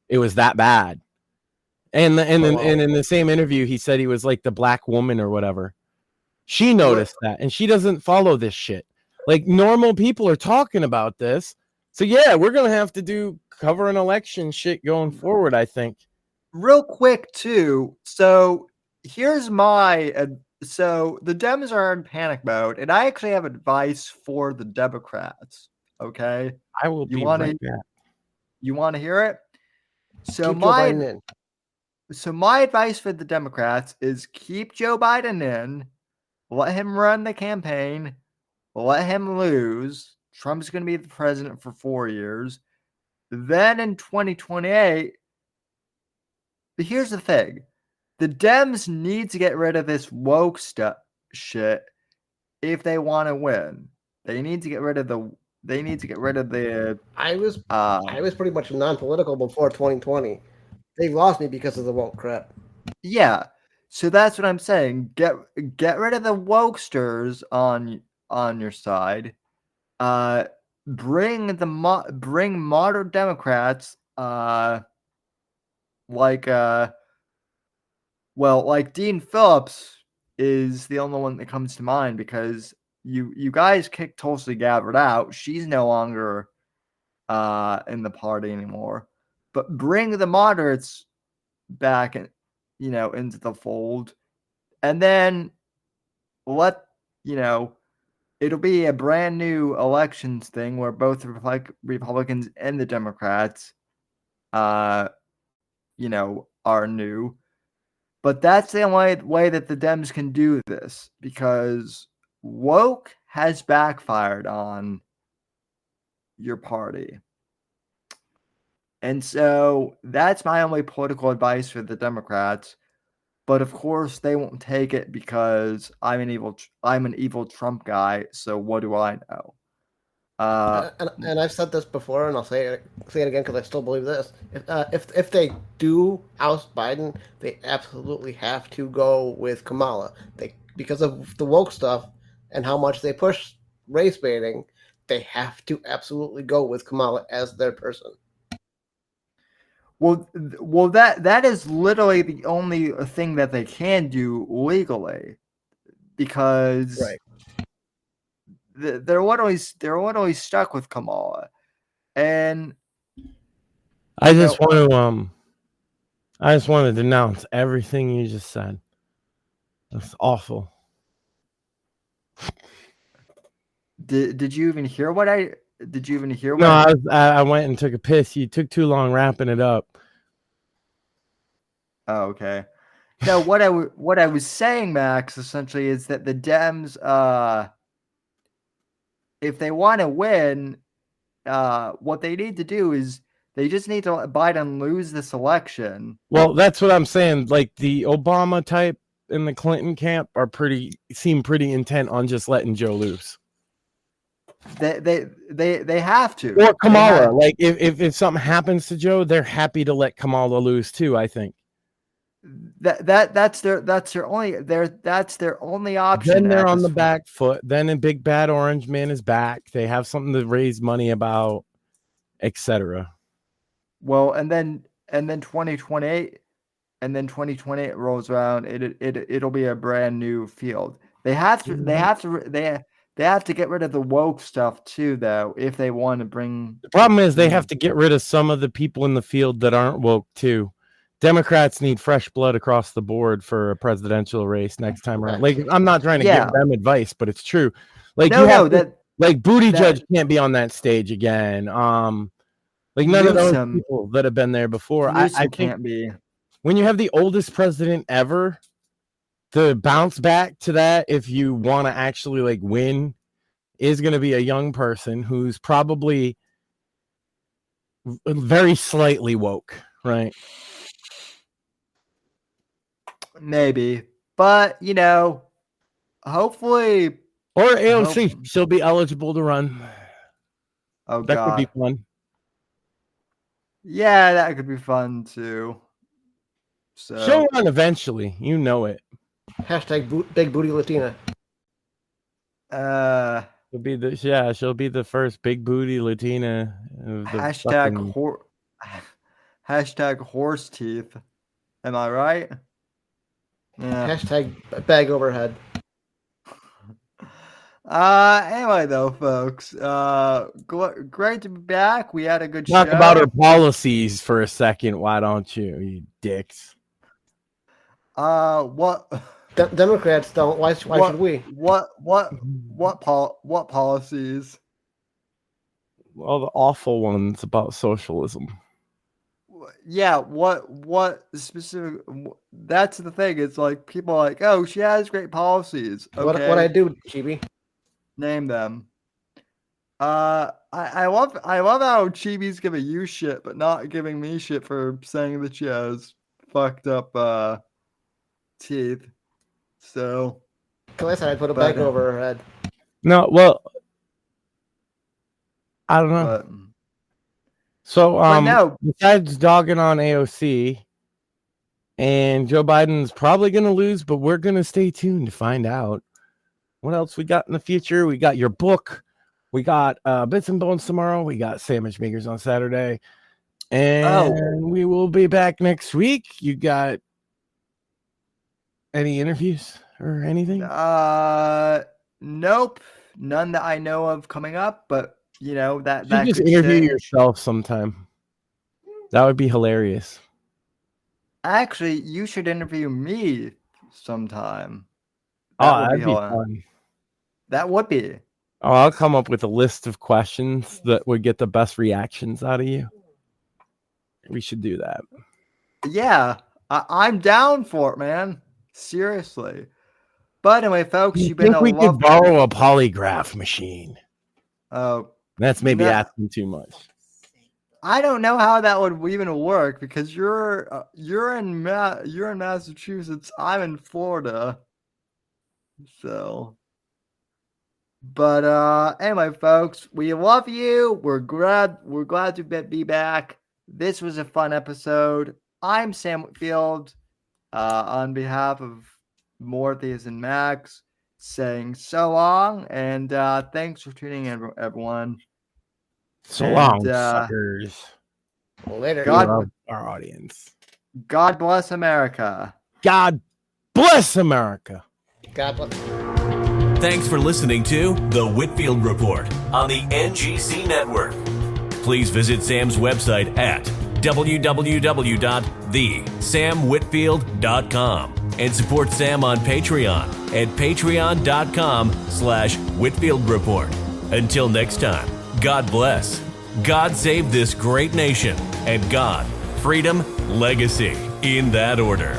It was that bad. And in the same interview, he said he was like the black woman or whatever. She noticed that, and she doesn't follow this shit. Like, normal people are talking about this. So yeah, we're gonna have to cover an election shit going forward, I think.
Real quick too. So here's my so the Dems are in panic mode, and I actually have advice for the Democrats. Okay,
I will be right back.
You want to hear it? So
keep Joe Biden in.
So my advice for the Democrats is keep Joe Biden in, let him run the campaign, let him lose. Trump's going to be the president for 4 years. Then in 2028, but here's the thing. The Dems need to get rid of this woke shit if they want to win. They need to get rid of the I
was pretty much non-political before 2020. They lost me because of the woke crap.
Yeah. So that's what I'm saying. Get rid of the wokesters on your side. Bring moderate Democrats, like Dean Phillips is the only one that comes to mind because you guys kicked Tulsi Gabbard out. She's no longer in the party anymore. But bring the moderates back into the fold, and then it'll be a brand new elections thing where both the Republicans and the Democrats, are new. But that's the only way that the Dems can do this, because woke has backfired on your party. And so that's my only political advice for the Democrats. But of course, they won't take it because I'm an evil Trump guy. So what do I know?
And I've said this before, and I'll say it again because I still believe this. If they do oust Biden, they absolutely have to go with Kamala. Because of the woke stuff and how much they push race baiting, they have to absolutely go with Kamala as their person.
Well, that is literally the only thing that they can do legally, because they're literally stuck with Kamala, and
I just want to denounce everything you just said. That's awful.
Did you even hear what I? Did you even hear?
No, I went and took a piss. You took too long wrapping it up.
Oh, okay. No, what I was saying, Max, essentially is that the Dems, if they want to win, what they need to do is they just need to let Biden lose this election.
Well, that's what I'm saying. Like the Obama type in the Clinton camp seem pretty intent on just letting Joe loose.
They have to.
Or Kamala. Like if something happens to Joe, they're happy to let Kamala loose too, I think.
That's their only option.
Then they're on the back foot. Then a big bad orange man is back. They have something to raise money about, etc.
Well, and then 2028, and then 2028 rolls around. It'll be a brand new field. They have to get rid of the woke stuff too, though, if they want to bring.
The problem is they have to get rid of some of the people in the field that aren't woke too. Democrats need fresh blood across the board for a presidential race next time around. Like, I'm not trying to give them advice, but it's true. Like, like Buttigieg can't be on that stage again. Like none of those people that have been there before. I can't be. When you have the oldest president ever, to bounce back to that, if you want to actually like win, is going to be a young person who's probably very slightly woke, right?
Maybe, but hopefully,
or AOC, she'll be eligible to run.
Oh,
that
God.
could be fun.
Yeah, that could be fun too. So
she'll run eventually, you know it.
Hashtag big booty Latina.
She'll be the first big booty Latina.
Hashtag horse teeth. Am I right?
Yeah. Hashtag bag overhead.
Anyway, though, folks, great to be back. We had a good
Talk
show.
about our policies for a second. Why don't you dicks?
What?
Democrats don't. Why should we?
What policies?
Well, the awful ones about socialism.
Yeah, what specific? That's the thing. It's like people are like, oh, she has great policies. Okay.
What I do, Chibi?
Name them. I love how Chibi's giving you shit, but not giving me shit for saying that she has fucked up teeth. So,
I said I put a bag over her head.
No, well, I don't know. So, besides dogging on AOC, and Joe Biden's probably going to lose, but we're going to stay tuned to find out what else we got in the future. We got your book. We got Bits and Bones tomorrow. We got Sandwich Makers on Saturday. And we will be back next week. You got any interviews or anything?
Nope. None that I know of coming up, but that
you just interview yourself sometime. That would be hilarious.
Actually, you should interview me sometime.
That'd be fun.
That would be.
Oh, I'll come up with a list of questions that would get the best reactions out of you. We should do that.
Yeah, I'm down for it, man. Seriously. But anyway, folks, you've been
we could borrow a polygraph machine.
Oh.
That's maybe asking too much.
I don't know how that would even work because you're in Massachusetts. I'm in Florida. So, but anyway, folks, we love you. We're glad to be back. This was a fun episode. I'm Sam Whitfield, on behalf of Morthies and Max, saying so long, and thanks for tuning in, everyone.
So long, suckers.
Later.
God, our audience.
God bless America.
God bless America.
God bless.
Thanks for listening to The Whitfield Report on the NGC Network. Please visit Sam's website at www.thesamwhitfield.com and support Sam on Patreon at patreon.com/Whitfield Report. Until next time, God bless, God save this great nation, and God, freedom, legacy, in that order.